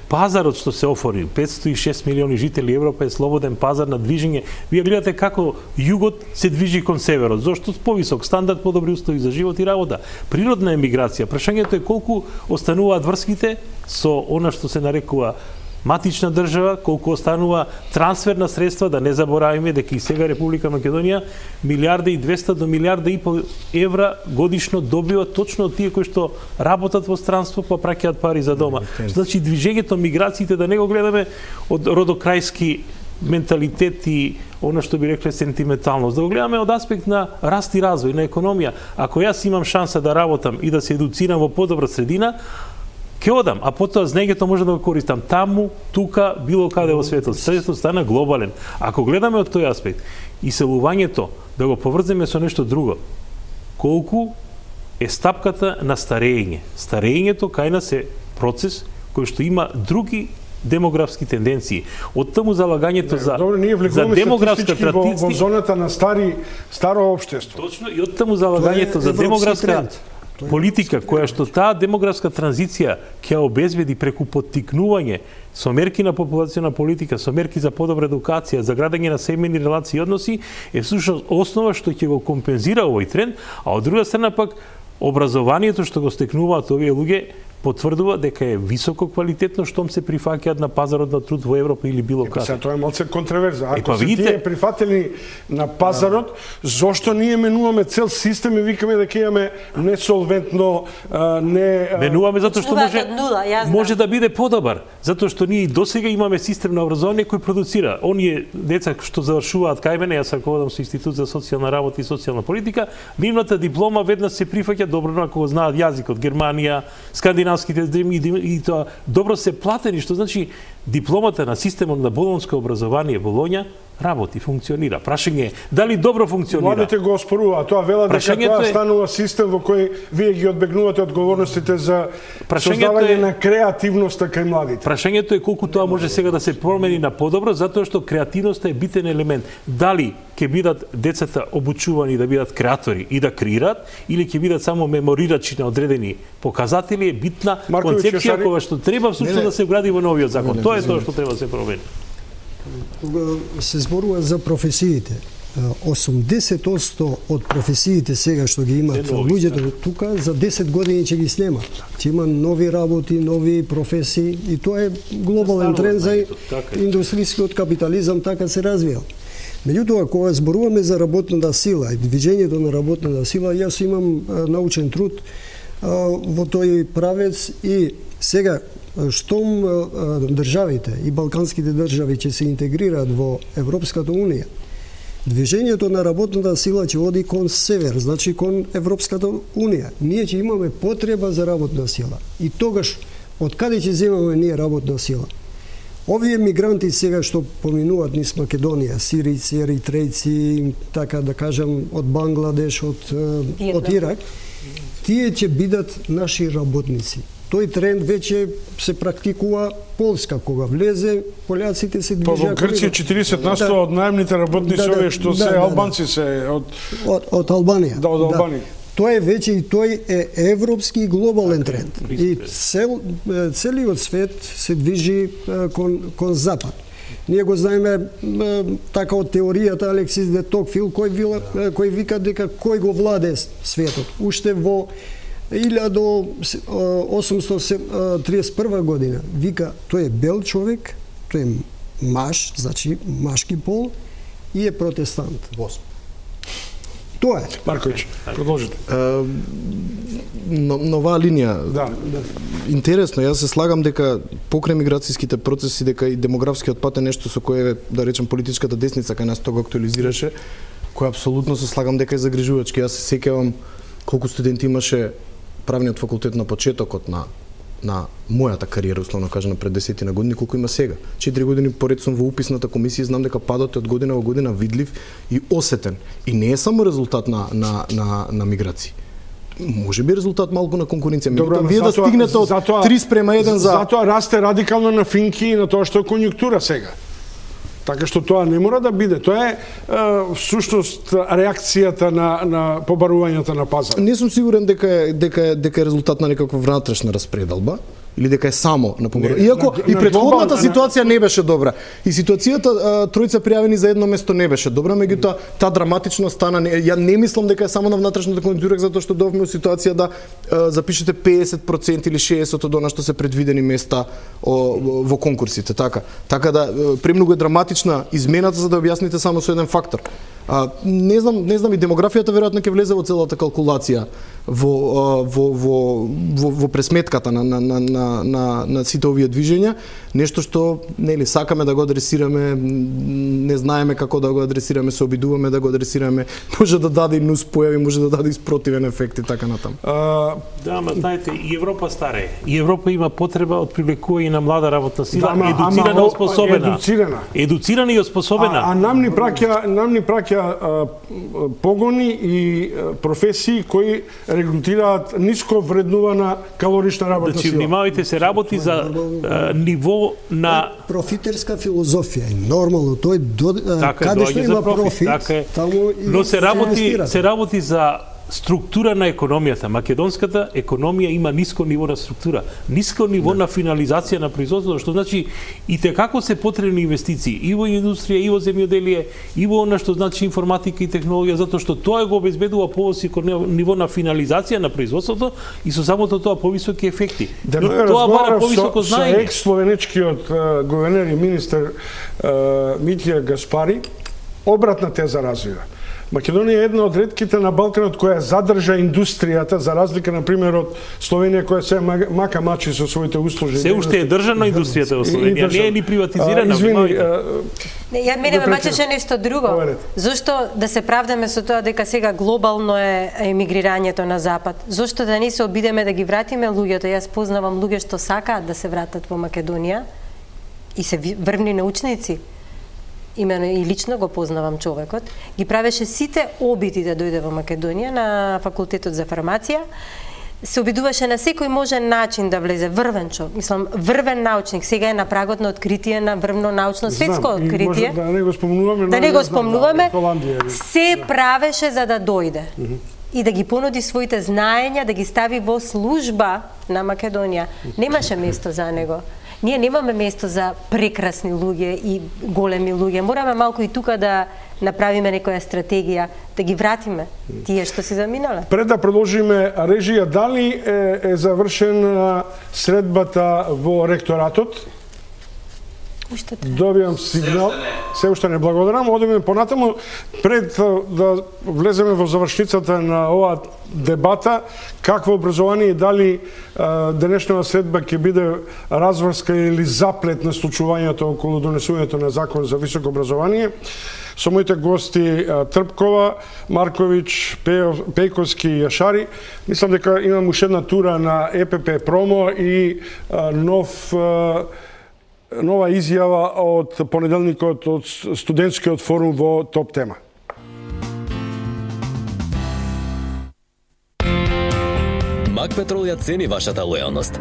Пазарот што се оформи, 506 милиони жители, Европа е слободен пазар на движење. Вие гледате како југот се движи кон северот, зошто повисок стандард, подобри услови за живот и работа. Природна емиграција. Прашањето е колку остануваат врските со она што се нарекува матична држава, колку останува трансферна средства, да не заборавиме дека и сега Република Македонија 1.200 до 1.500.000 евра годишно добива точно од тие кои што работат во странство па праќаат пари за дома. Значи движењето, миграциите да не го гледаме од родокрајски менталитет и она што би рекле сентименталност, да го гледаме од аспект на раст и развој, на економија. Ако јас имам шанса да работам и да се едуцирам во подобра средина, ќе одам, а потоа знењето може да го користам таму, тука, било каде во светот. Светот стана глобален. Ако гледаме од тој аспект, иселувањето да го поврземе со нешто друго, колку е стапката на старење. Старењето кај нас е процес кој што има други демографски тенденции. Од таму залагањето за демографска традиција во зоната на старо општество. Точно, и од таму залагањето за демографска политика која што таа демографска транзиција ќе обезбеди преку поттикнување со мерки на популациона политика, со мерки за подобра едукација, за градење на семејни релации и односи, е всушност основа што ќе го компензира овој тренд, а од друга страна пак образованието што го стекнуваат овие луѓе потврдува дека е високо квалитетно штом се прифаќаат на пазарот на труд во Европа или било каде. Тоа е малце контроверза. Ако се тие прифатени на пазарот, зошто ние менуваме цел систем и викаме дека имаме несолвентно, не... Менуваме затоа што може да биде подобар. Затоа што ние и досега имаме систем на образование кој продуцира. Оние деца што завршуваат кај мене, јас раководам со Институт за социјална работа и социјална политика, нивната диплома веднаш се прифаќа добро ако знаат јазикот, Германија, скандинавските земји и тоа добро се платени, што значи дипломата на системот на болонско образование Болоња работи, функционира. Прашање е дали добро функционира. Младите го оспоруваат, тоа велат дека тоа станува систем во кој вие ги одбегнувате одговорностите за создавање на креативноста кај младите. Прашањето е колку тоа може сега да се промени на подобро, затоа што креативноста е битен елемент. Дали ќе бидат децата обучувани да бидат креатори и да креират, или ќе бидат само меморирачи на одредени показатели, е битна концепција која што треба всушност да се вгради во новиот закон. Тоа е тоа што треба да се промени. Кога се зборува за професиите, 80% од професиите сега што ги имат луѓето тука, за 10 години ќе ги снемат. Ќе има нови работи, нови професии и тоа е глобален тренд за индустријскиот капитализам, така се развива. Меѓутоа, кога зборуваме за работната сила и движењето на работната сила, јас имам научен труд во тој правец и сега штом државите и балканските држави ќе се интегрираат во Европската унија, движењето на работната сила ќе оди кон север, значи кон Европската унија. Ние ќе имаме потреба за работна сила. И тогаш, од каде ќе земаме ние работна сила? Овие мигранти сега што поминуваат низ Македонија, сирици, еритрејци, така да кажам, од Бангладеш, од Ирак, тие ќе бидат наши работници. Тој тренд веќе се практикува Полска, кога влезе, поляците се движат. Во Грција 40% од најемните работници овие што се албанци се од Албанија. Да, од Албанија. Тоа е веќе и тој е европски глобален тренд. И целиот свет се движи кон запад. Ние го знаеме така од теоријата Алексис де Токвил кој вика дека кој го владее светот. Уште во 1831 година вика тој е бел човек, тој е маж, значи машки пол и е протестант. Тоа е. Марковиќ, продолжите. На оваа линија, интересно, јас се слагам дека покрај миграцијските процеси, дека и демографскиот пат е нешто со кое, да речем, политичката десница кај нас тоа го актуализираше, кој апсолутно се слагам дека е загрижувачки. Јас се сеќавам колку студенти имаше правниот факултет на почетокот на мојата кариера, условно кажано, пред 10 години, колку има сега. 4 години поред сум во уписната комисија и знам дека падот е од година во година видлив и осетен. И не е само резултат на миграција. Може би резултат малку на конкуренција. Меѓутоа, вие да стигнете од 3:1 за... Затоа расте радикално на финки и на тоа што е конјунктура сега. Така што тоа не мора да биде. Тоа е всушност реакцијата на побарувањето на пазар. Не сум сигурен дека е резултат на некаква внатрешна распределба или дека е само на побарување. Иако и претходната ситуација не беше добра. И ситуацијата тројца пријавени за едно место не беше добра, меѓутоа таа драматично стана. Ја не мислам дека е само на внатрешната конјунктура, затоа што довме во ситуација да запишете 50% или 60% од она што се предвидени места во конкурсите, така да премногу е драматична измената за да објасните само со еден фактор. Не знам и демографијата веројатно ќе влезе во целата калкулација во пресметката на сите овие движења, нешто што нели сакаме да го адресираме, не знаеме како да го адресираме, се обидуваме да го адресираме, може да даде и нус појави, може да даде и спротивен ефект и така натаму. Да, ама знаете, и Европа старе. И Европа има потреба од привлекување на млада работна сила, едуцирана и оспособена. Едуцирана и оспособена. А нам ни праќа погони и професии кои регрутираат ниско вреднувана калорична работна сила. Значи, внимавајте, се работи за ниво на профитерска филозофија. И нормално тој каде што има профит, таму но се работи за структура на економијата. Македонската економија има ниско ниво на структура, ниско ниво на финализација на производството, што значи и како се потребни инвестиции и во индустрија, и во земјоделие, и во она што значи информатика и технологија, затоа што тоа го обезбедува повисоко ниво на финализација на производството и со самото тоа повисоки ефекти. Но тоа бара повисоко знаење. Со екс-словенечкиот гувернер и министер Митја Гаспари обратна теза развива. Македонија е една од ретките на Балканот која задржа индустријата, за разлика, например, од Словенија, која се мака мачи со своите услуги. Се уште е држана индустријата во Словенија, не е ни приватизирана. Ја мене ме мачеше нешто друго. Зошто да се правдаме со тоа дека сега глобално е емигрирањето на Запад? Зошто да не се обидеме да ги вратиме луѓето? Јас познавам луѓе што сакаат да се вратат во Македонија и се врвни научници. Имено и лично го познавам човекот, ги правеше сите обиди да дојде во Македонија на факултетот за фармација, се обидуваше на секој можен начин да влезе врвен човек, мислам врвен научник, сега е на прагот на откритие на врвно научно светско откритие. Да не го спомнуваме. Да не го спомнуваме, се правеше за да дојде. И да ги понуди своите знаења, да ги стави во служба на Македонија. Немаше место за него. Ние немаме место за прекрасни луѓе и големи луѓе. Мораме малку и тука да направиме некоја стратегија, да ги вратиме тие што се заминале. Пред да продолжиме, режија, дали е завршена средбата во ректоратот? Добивам сигнал, се уште не благодарам, одиме понатаму. Пред да влеземе во завршницата на оваа дебата, какво образование и дали денешната средба ќе биде разврска или заплет на случувањето околу донесувањето на закон за високо образование. Со моите гости Трпкова, Марковиќ, Пејковски и Јашари. Мислам дека имам уште една тура на ЕПП Промо и нова изјава од понеделникот од студентскиот форум во Топ Тема. Макпетрол ја цени вашата лојалност.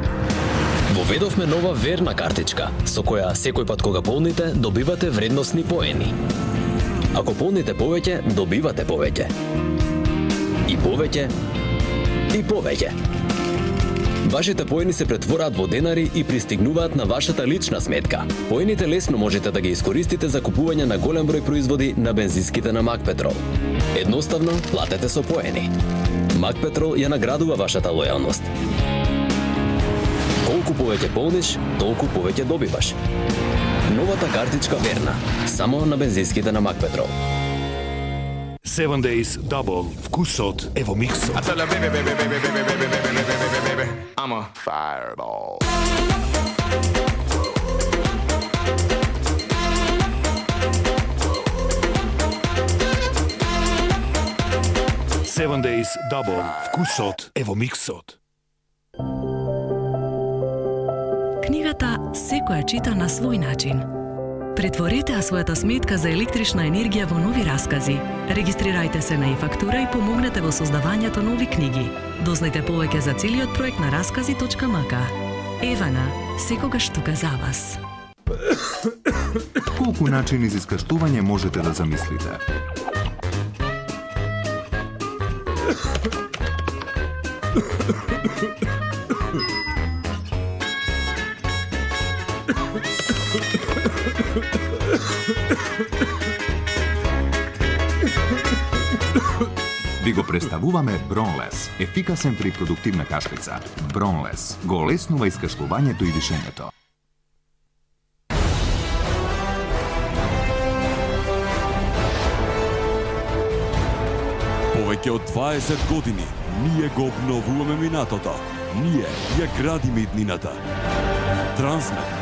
Воведовме нова верна картичка, со која секој пат кога полните, добивате вредносни поени. Ако полните повеќе, добивате повеќе. И повеќе, и повеќе. Вашите поени се претвораат во денари и пристигнуваат на вашата лична сметка. Поените лесно можете да ги искористите за купување на голем број производи на бензинските на Макпетрол. Едноставно, платете со поени. Макпетрол ја наградува вашата лојалност. Колку повеќе полниш, толку повеќе добиваш. Новата картичка верна, само на бензинските на Макпетрол. 7 Days Double. Вкусот е во миксот. I tell her, baby, I'm a fireball. Seven Days Double. Вкусот е во миксот. Книгата секоја чита на свој начин. Претворете својата сметка за електрична енергија во нови раскази. Регистрирајте се на e-фактура и помогнете во создавањето нови книги. Дознајте повеќе за целиот проект на раскази.мк. Евана, секогаш тука за вас. Колку начини за искаштување можете да замислите? Ви го представуваме Бронлес, ефикасен при продуктивна кашлица. Бронлес го олеснува искашлувањето и дишењето. Повеќе од 20 години ние го обновуваме минатото. Ние ја градиме иднината. Трансмет.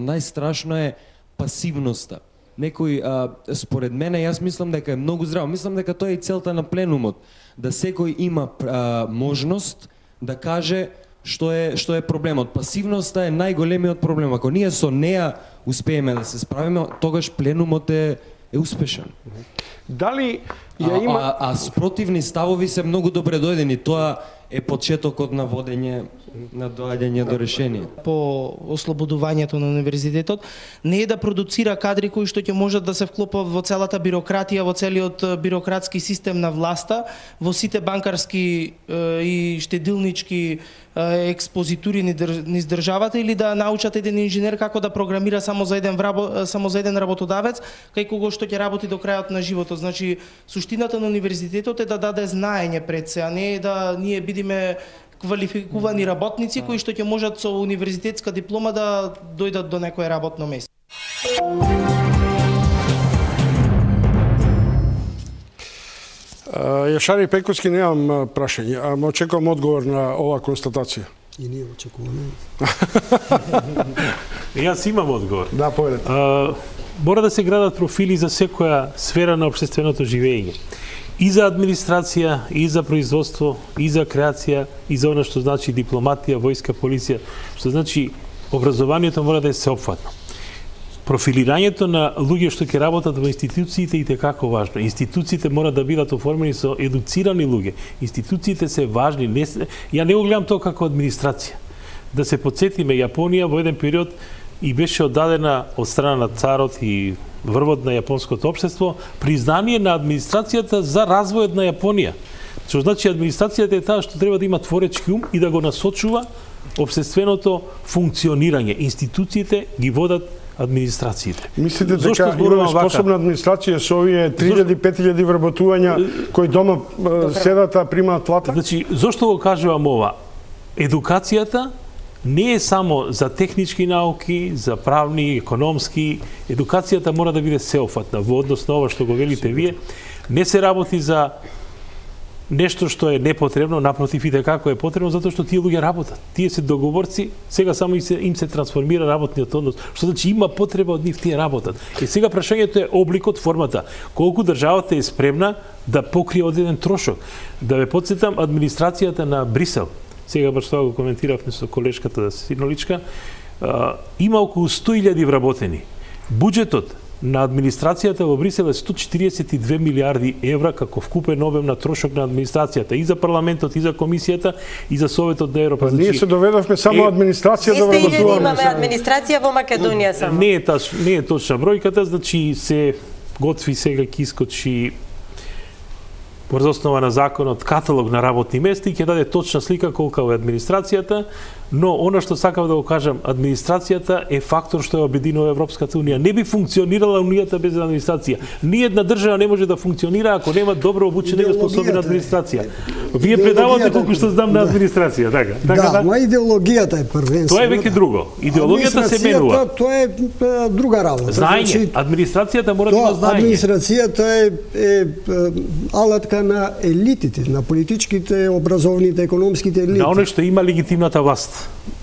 Најстрашно е пасивноста. Некој, според мене, јас мислам дека е многу здраво. Мислам дека тоа е и целта на пленумот. Да секој има можност да каже што е проблемот. Пасивноста е најголемиот проблем. Ако ние со неа успееме да се справиме, тогаш пленумот е успешен. Дали ја има... А спротивни ставови се многу добре дојдени. Тоа е почетокот на водење, на доаѓање до решение. По ослободувањето на универзитетот не е да продуцира кадри кои што ќе можат да се вклопат во целата бирократија, во целиот бирократски систем на власта, во сите банкарски и штедилнички експозитури низ државата, или да научат еден инженер како да програмира само за еден работодавец, кај кого што ќе работи до крајот на животот. Значи, суштината на универзитетот е да даде знаење пред се, а не е да ние бидеме квалификувани работници кои што ќе можат со универзитетска диплома да дојдат до некое работно место. Јашари Пејковски, немам прашање, ама очекувам одговор на оваа констатација. И ние очекуваме. Јас имам одговор. Да, поведете. Мора да се градат профили за секоја сфера на општественото живење. И за администрација, и за производство, и за креација, и за она што значи дипломатија, војска, полиција, што значи образованието мора да е сеопфатно. Профилирањето на луѓе што ќе работат во институциите е како важно. Институциите мора да бидат оформени со едуцирани луѓе. Институциите се важни. Ја не го гледам тоа како администрација. Да се подсетиме, Јапонија во еден период и беше оддадена од страна на царот и врвот на јапонското општество признание на администрацијата за развојот на Јапонија. Што значи администрацијата е таа што треба да има творечки ум и да го насочува општественото функционирање. Институциите ги водат администрациите. Мислите дека имаме способна администрација со овие 3000-5000 вработувања кои дома седат а примаат плата? Значи, зошто го кажувам ова? Едукацијата не е само за технички науки, за правни, економски. Едукацијата мора да биде сеопфатна во однос на ова што го велите вие. Не се работи за нешто што е непотребно, напротив и како е потребно, затоа што тие луѓе работат. Тие се договорци, сега само им се трансформира работниот однос, што значи има потреба од нив, тие работат. И сега прашањето е обликот, формата. Колку државата е спремна да покрие одреден трошок. Да ве потсетам, администрацијата на Брисел, сега баш тоа го коментиравме со колешката Синоличка, има околу 100.000 вработени. Буџетот на администрацијата во Брисел е 142 милиарди евра како вкупен обем на трошок на администрацијата и за парламентот, и за комисијата, и за Советот на Европа. Ние се доведовме само администрација да вработуваме. Имаме администрација во Македонија само. Не е точна бројката, значи се готви сега ќе искочи врз основа на законот каталог на работни места и ќе даде точна слика колка е администрацијата, но она што сакам да го кажам, администрацијата е фактор што ја обединува Европската унија. Не би функционирала унијата без администрација. Ниједна држава не може да функционира ако нема добро обучена и способна администрација. Вие предавате колку што знам на администрација, така? Да, но идеологијата е првенствено. Тоа е веќе друго. Идеологијата се менува. Тоа е друга работа. Знаење. Администрацијата мора да има знаење. Администрацијата е алатка на елитите, на политичките, образовните, економските елити. На оној што има легитимната власт.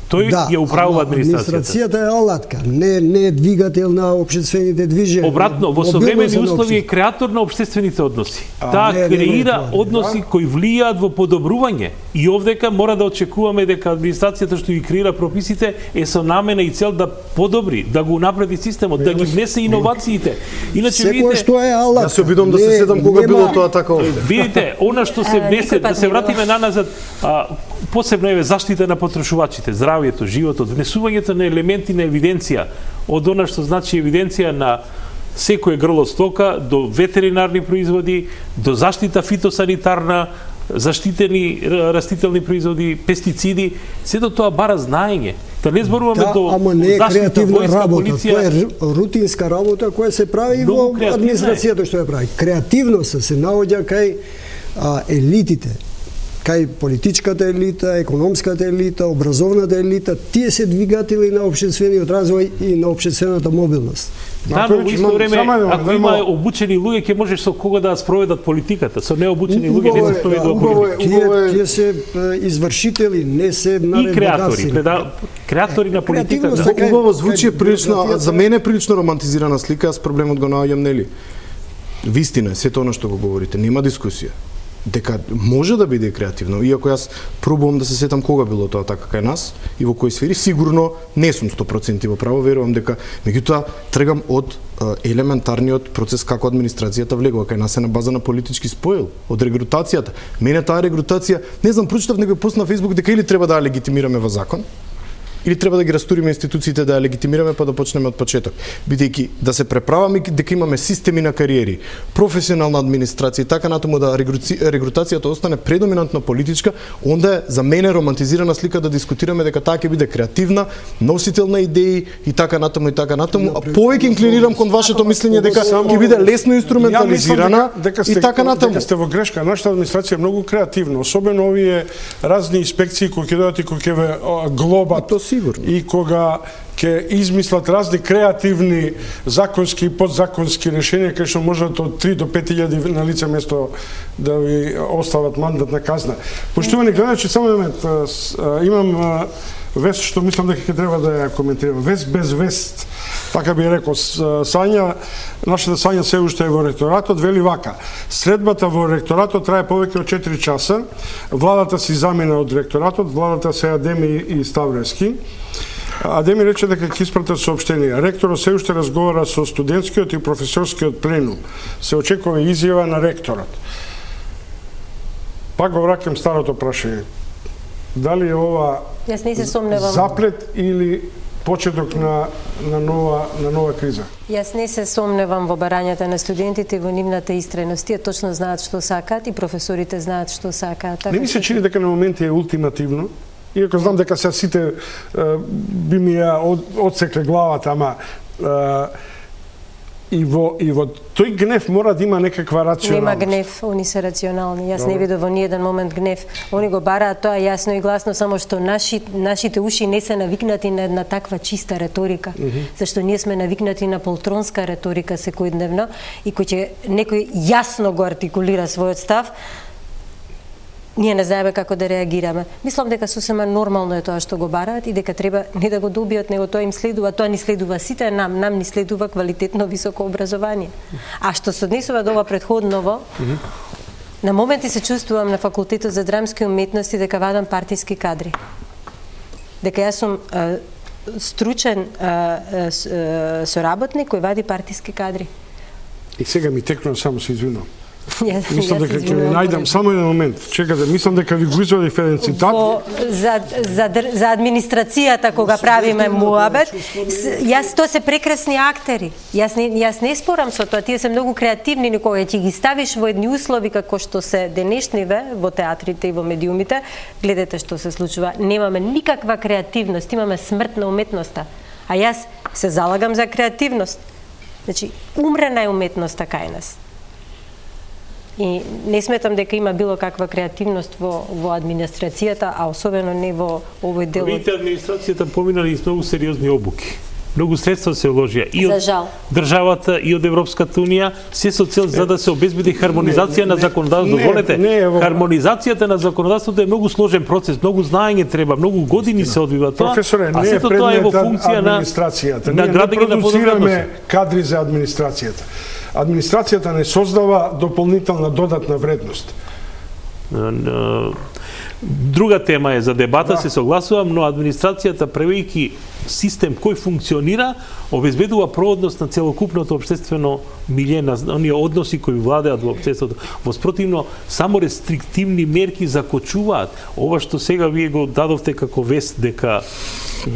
Тој ја управува администрацијата. Администрацијата е алатка, не е двигател на општествените движења. Обратно, во современи услови е креатор на општествените односи. Таа креира односи кои влијаат во подобрување. И овдека мора да очекуваме дека администрацијата што ги креира прописите е со намена и цел да подобри, да го напреди системот, да ги внесе иновациите. Иначе видите, што е алатка. Јас се обидувам да се седам кога било тоа така овде. Видите, она што се внесе, да се вратиме наназад, посебно е заштита на потрошувачите, здравјето, животот, внесувањето на елементи на евиденција, од она што значи евиденција на секој грло стока, до ветеринарни производи, до заштита фитосанитарна, заштитени растителни производи, пестициди, сето тоа бара знаење. Да не зборуваме до ама не е заштита, креативна војска, работа, полиција. тоа е рутинска работа која се прави во администрацијата што ја прави. Креативноста се наоѓа кај елитите, кај политичката елита, економската елита, образовната елита, тие се двигатели на општествениот развој и на општествената мобилност. Да, но во исто време, ако има обучени луѓе, ќе можеш со кого да спроведат политиката. Со необучени луѓе не се спроведува политика. Тие се извршители, не се наредбодавци. И креатори, креатори на политиката. Убаво звучи прилично, за мене прилично романтизирана слика, аз проблемот го наоѓам, нели? Вистина е сето она што го говорите, нема дискусија. Дека може да биде креативно, иако јас пробувам да се сетам кога било тоа така кај нас и во кои сфери, сигурно не сум 100% во право, верувам дека меѓутоа тргам од елементарниот процес како администрацијата влегува кај нас е на база на политички споил, од регрутацијата. Мене таа регрутација, не знам, прочитав некој пост на Facebook дека или треба да ја легитимираме во закон, или треба да ги растуриме институциите да ја легитимираме па да почнеме од почеток. Бидејќи да се преправаме дека имаме системи на кариери, професионална администрација и така натаму да регрутацијата остане предоминантно политичка, онда е за мене романтизирана слика да дискутираме дека таа ќе биде креативна, носител на идеи и така натаму и така натаму. А повеќе инклинирам кон вашето мислење дека ќе биде лесно инструментализирана и така натаму. Дека сте во грешка, нашата администрација е многу креативна, особено овие разни инспекции кои ќе дојдат и кои ќе ве глобат. Сигурно. И кога ќе измислат разни креативни законски и подзаконски решенија кај што можат од 3 до 5.000 на лице место да ви остават мандатна казна. Поштувани гледачи, само момент, имам вест што мислам дека ќе треба да ја коментирам. Вест без вест, така би рекол. Сања, нашата Сања се уште е во ректоратот, вели вака: средбата во ректоратот трае повеќе од 4 часа. Владата си замина од ректоратот, владата се Адеми и Ставрески. Адеми рече дека ќе испратат соопштение. Ректорот се уште разговара со студентскиот и професорскиот пленум. Се очекува изјава на ректорот. Пак го враќам старото прашање. Дали е ова заплет или почеток на нова криза? Јас не се сомневам во барањата на студентите и во нивната истреност. Тие точно знаат што сакаат и професорите знаат што сакаат. Не ми се чини дека на моменти е ултимативно, иако знам дека се сите би ми ја одсекле главата, ама и во тој гнев мора да има некаква рационалност. Нема гнев, они се рационални. Јас не видов во ниеден момент гнев. Они го бараат тоа јасно и гласно, само што нашите уши не се навикнати на една таква чиста реторика. Зашто ние сме навикнати на полтронска реторика секојдневно и кој ќе некој јасно го артикулира својот став, ние не знаеме како да реагираме. Мислам дека сосема нормално е тоа што го бараат и дека треба не да го добијат, него тоа им следува, тоа ни следува сите нам ни следува квалитетно високо образование. А што се однесува до ова претходново, на моменти се чувствувам на факултетот за драмски уметности дека вадам партиски кадри. Дека јас сум стручен соработник кој вади партиски кадри. И сега ми текнува, само се извинувам. Мислам дека ќе ви најдам само еден момент. Чекате, мислам дека ви го извадив еден цитат. За администрацијата кога правиме муабет, јас тоа се прекрасни актери. Јас не спорам со тоа, тие се многу креативни, но кога ќе ги ставиш во едни услови како што се денешниве во театрите и во медиумите, гледате што се случува. Немаме никаква креативност, имаме смрт на уметноста. А јас се залагам за креативност. Значи, умрена е уметноста кај нас. И не сметам дека има било каква креативност во администрацијата, а особено не во овој дел. Видите, администрацијата поминали и многу сериозни обуки. многу средства се уложија и од државата и од Европската унија, се со цел за да се обезбеди хармонизација на законодавството. Дозволете, хармонизацијата на законодавството е многу сложен процес, многу знаење треба, многу години се одвива тоа. Професоре, а не е предмет администрацијата. Ние не продуцираме кадри за администрацијата. Администрацијата не создава дополнителна додатна вредност. Друга тема е за дебата, се согласувам, но администрацијата правејќи систем кој функционира, обезбедува проводност на целокупното општествено милје, на оние односи кои владеат во општеството. Во спротивно, само рестриктивни мерки закочуваат ова што сега вие го дадовте како вест дека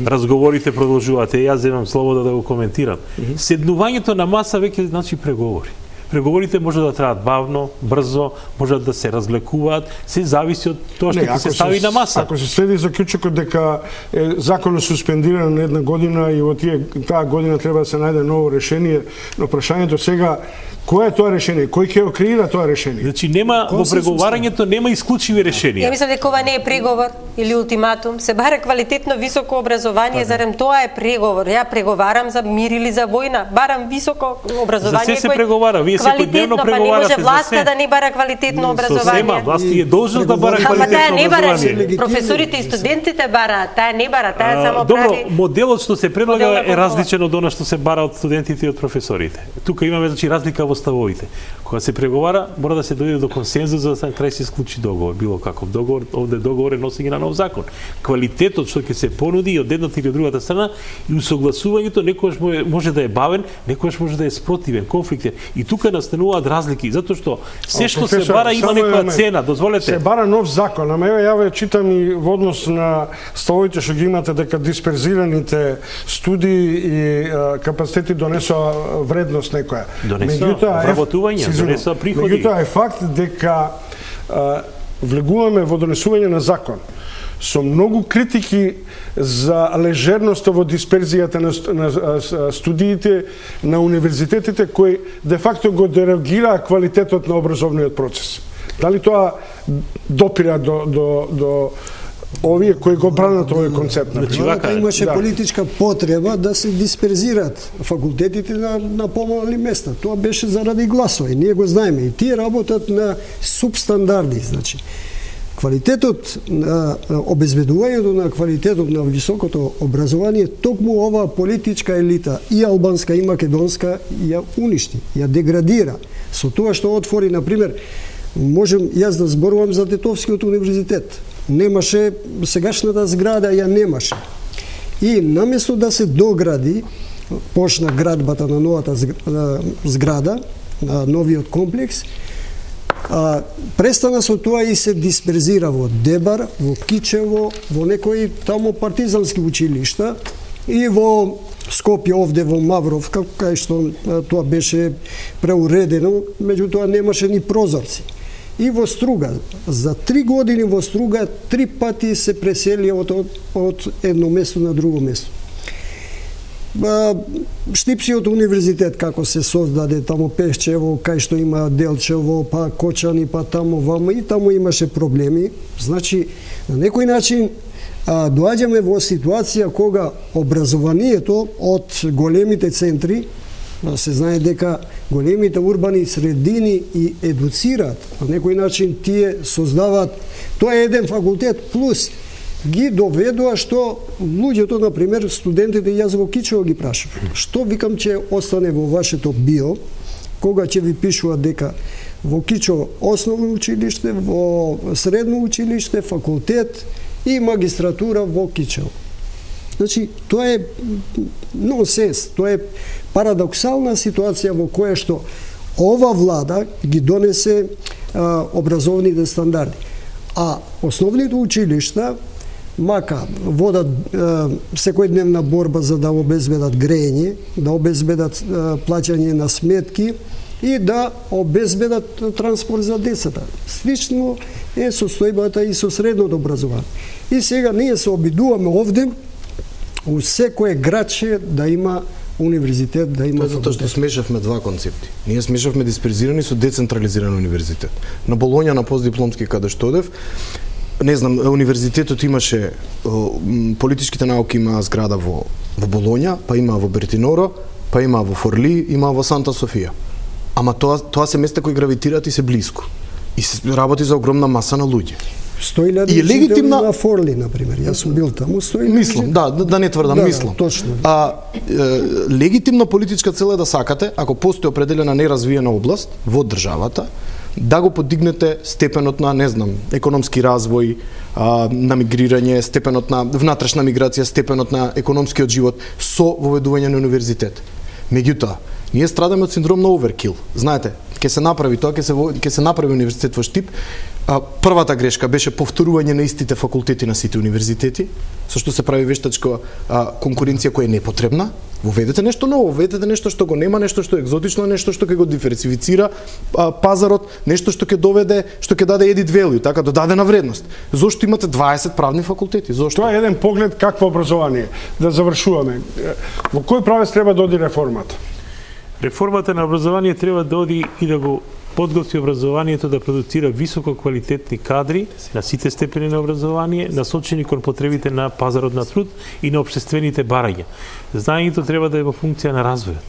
разговорите продолжуваат. Јас земам слобода да го коментирам. Седнувањето на маса веќе значи преговори. Преговорите може да траат бавно, брзо, може да се разлекуваат, се зависи од тоа што ќе се стави на маса. Ако се следи заклучокот дека е законот суспендиран на една година и во таа година треба да се најде ново решение, но прашањето сега кој е тоа решение? Кој ќе го креира тоа решение? Значи нема во преговарањето нема исклучиви решенија. Ја мислам дека ова не е преговор или ултиматум, се бара квалитетно високо образование, зарем тоа е преговор. Ја преговарам за мир или за војна, барам високо образование. За се преговара, вие секојдневно преговарате за се. Не може власта да не бара квалитетно образование. Сема, власта е должна да бара квалитетно образование. Професорите и студентите бара, таа не бара, таа само прави. Добро, моделот што се предлага е различен од она што се бара од студентите и од професорите. Тука имаме значи разлика во ставовите. Кога се преговара, мора да се дојде до консензус за да се крај се склучи договор, било каков договор, овде договор е носење на нов закон. Квалитетот што ќе се понуди од едната или од другата страна и усогласувањето некогаш може да е бавен, некогаш може да е спротивен, конфликтен. И тука настануваат разлики, затоа што се што се бара има некоја цена, дозволете. Се бара нов закон, ама ја читам и во однос на ставовите што ги имате дека дисперзираните студии и капацитети донесоа вредност некоја. Вработување, донесоа приходи. Меѓутоа е факт дека влегуваме во донесување на закон со многу критики за лежерноста во дисперзијата на студиите на универзитетите кои де факто го дерогираа квалитетот на образовниот процес. Дали тоа допира до овие кои го бранат овој концепт? Имаше политичка потреба да се дисперзираат факултетите на помални места. Тоа беше заради гласови, ние го знаеме. И тие работат на субстандарди, значи. Квалитетот на обезбедувањето на квалитетот на високото образование, токму оваа политичка елита, и албанска и македонска, ја уништи, ја деградира. Со тоа што отвори, например, можем јас да зборувам за Тетовскиот универзитет. Немаше, сегашната зграда ја немаше. И наместо да се догради, почна градбата на новата зграда, на новиот комплекс, престана со тоа и се дисперзира во Дебар, во Кичево, во некои тамо партизански училишта и во Скопје, овде во Мавров, кај што тоа беше преуредено, меѓутоа немаше ни прозорци. И во Струга, за 3 години во Струга 3 пати се преселија од едно место на друго место. Штипсиот универзитет како се создаде, тамо Пешчево, кај што има Делчево, па Кочани, па тамо вама, и тамо имаше проблеми. Значи, на некој начин доаѓаме во ситуација кога образованието од големите центри, се знае дека големите урбани средини и едуцираат, на некој начин тие создаваат, тоа е еден факултет плюс ги доведува што луѓето, например, студентите, јас во Кичево ги прашам, што викам ќе остане во вашето био, кога ќе ви пишува дека во Кичево основно училиште, во средно училиште, факултет и магистратура во Кичево. Значи, тоа е нонсенс, тоа е парадоксална ситуација во која што ова влада ги донесе образовните стандарди. А основните училишта мака водат секојдневна борба за да обезбедат грејење, да обезбедат плаќање на сметки и да обезбедат транспорт за децата. Слично е состојбата и со средното образование. И сега ние се обидуваме овде у секое градче да има универзитет, да има факултет. Тоа затоа што смешавме два концепти. Ние смешавме дисперзирани со децентрализиран универзитет. На Болоња, на постдипломски каде што одев, не знам, универзитетот имаше политичките науки има зграда во Болоња, па има во Бертиноро, па има во Форли, има во Санта Софија. Ама тоа се места кои гравитираат и се блиску. И се работи за огромна маса на луѓе. 100.000 учители на Форли, например. Јас сум бил таму, 100.000. Мислам, да не тврдам, мислам. Точно. Легитимна политичка цел е да сакате, ако постои определена неразвиена област во државата, да го подигнете степенот на, не знам, економски развој, на мигрирање, степенот на внатрешна миграција, степенот на економскиот живот со воведување на универзитет. Меѓутоа, ние страдаме од синдром на оверкил. Знаете, ќе се направи тоа, ќе се направи универзитет во Штип. Првата грешка беше повторување на истите факултети на сите универзитети, со што се прави вештачка конкуренција која е непотребна. Воведете нешто ново, воведете нешто што го нема, нешто што е екзотично, нешто што ќе го диверсифицира пазарот, нешто што ќе доведе, што ќе даде edit value, така додадена вредност. Зошто имате 20 правни факултети? Зошто? Тоа е еден поглед какво образование. Да завршуваме. Во кој правец треба да оди реформата? Реформата на образование треба да оди и да го подготви образованието да продуцира високо квалитетни кадри на сите степени на образование, насочени кон потребите на пазарот на труд и на општествените барања. Знаењето треба да е во функција на развојот.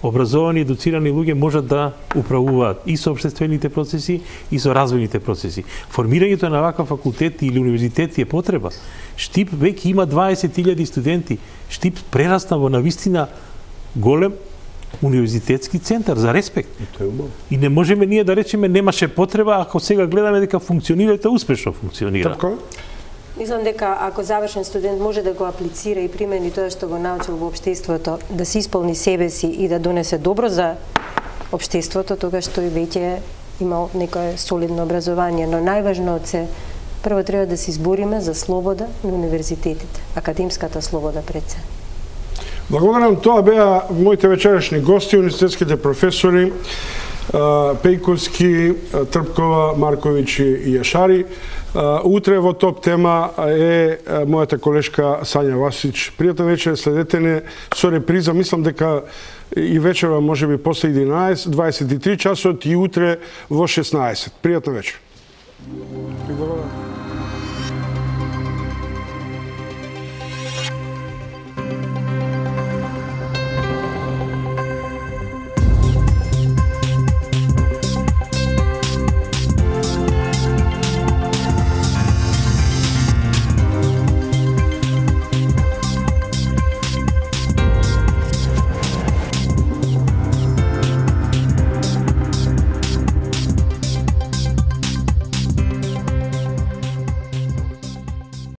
Образовани и едуцирани луѓе можат да управуваат и со општествените процеси и со развојните процеси. Формирањето на ваква факултети или универзитети е потреба. Штип веќе има 20.000 студенти. Штип прерасна во навистина голем универзитетски центар за респект. И не можеме ние да речеме немаше потреба, ако сега гледаме дека функционира, тоа успешно функционира. Мислам дека ако завршен студент може да го аплицира и примени тоа што го научил во општеството, да се исполни себе си и да донесе добро за општеството, тогаш тој веќе имал некое солидно образование, но најважно од се прво треба да се избориме за слобода на универзитетите, академската слобода пред се. Благодарам, тоа беа моите вечерашни гости, универзитетските професори Пејковски, Трпкова, Марковиќ и Јашари. Утре во топ тема е мојата колешка Сања Васич. Пријатна вечер, следете не со реприза, мислам дека и вечера може би после 11, 23 часот и утре во 16. Пријатна вечер.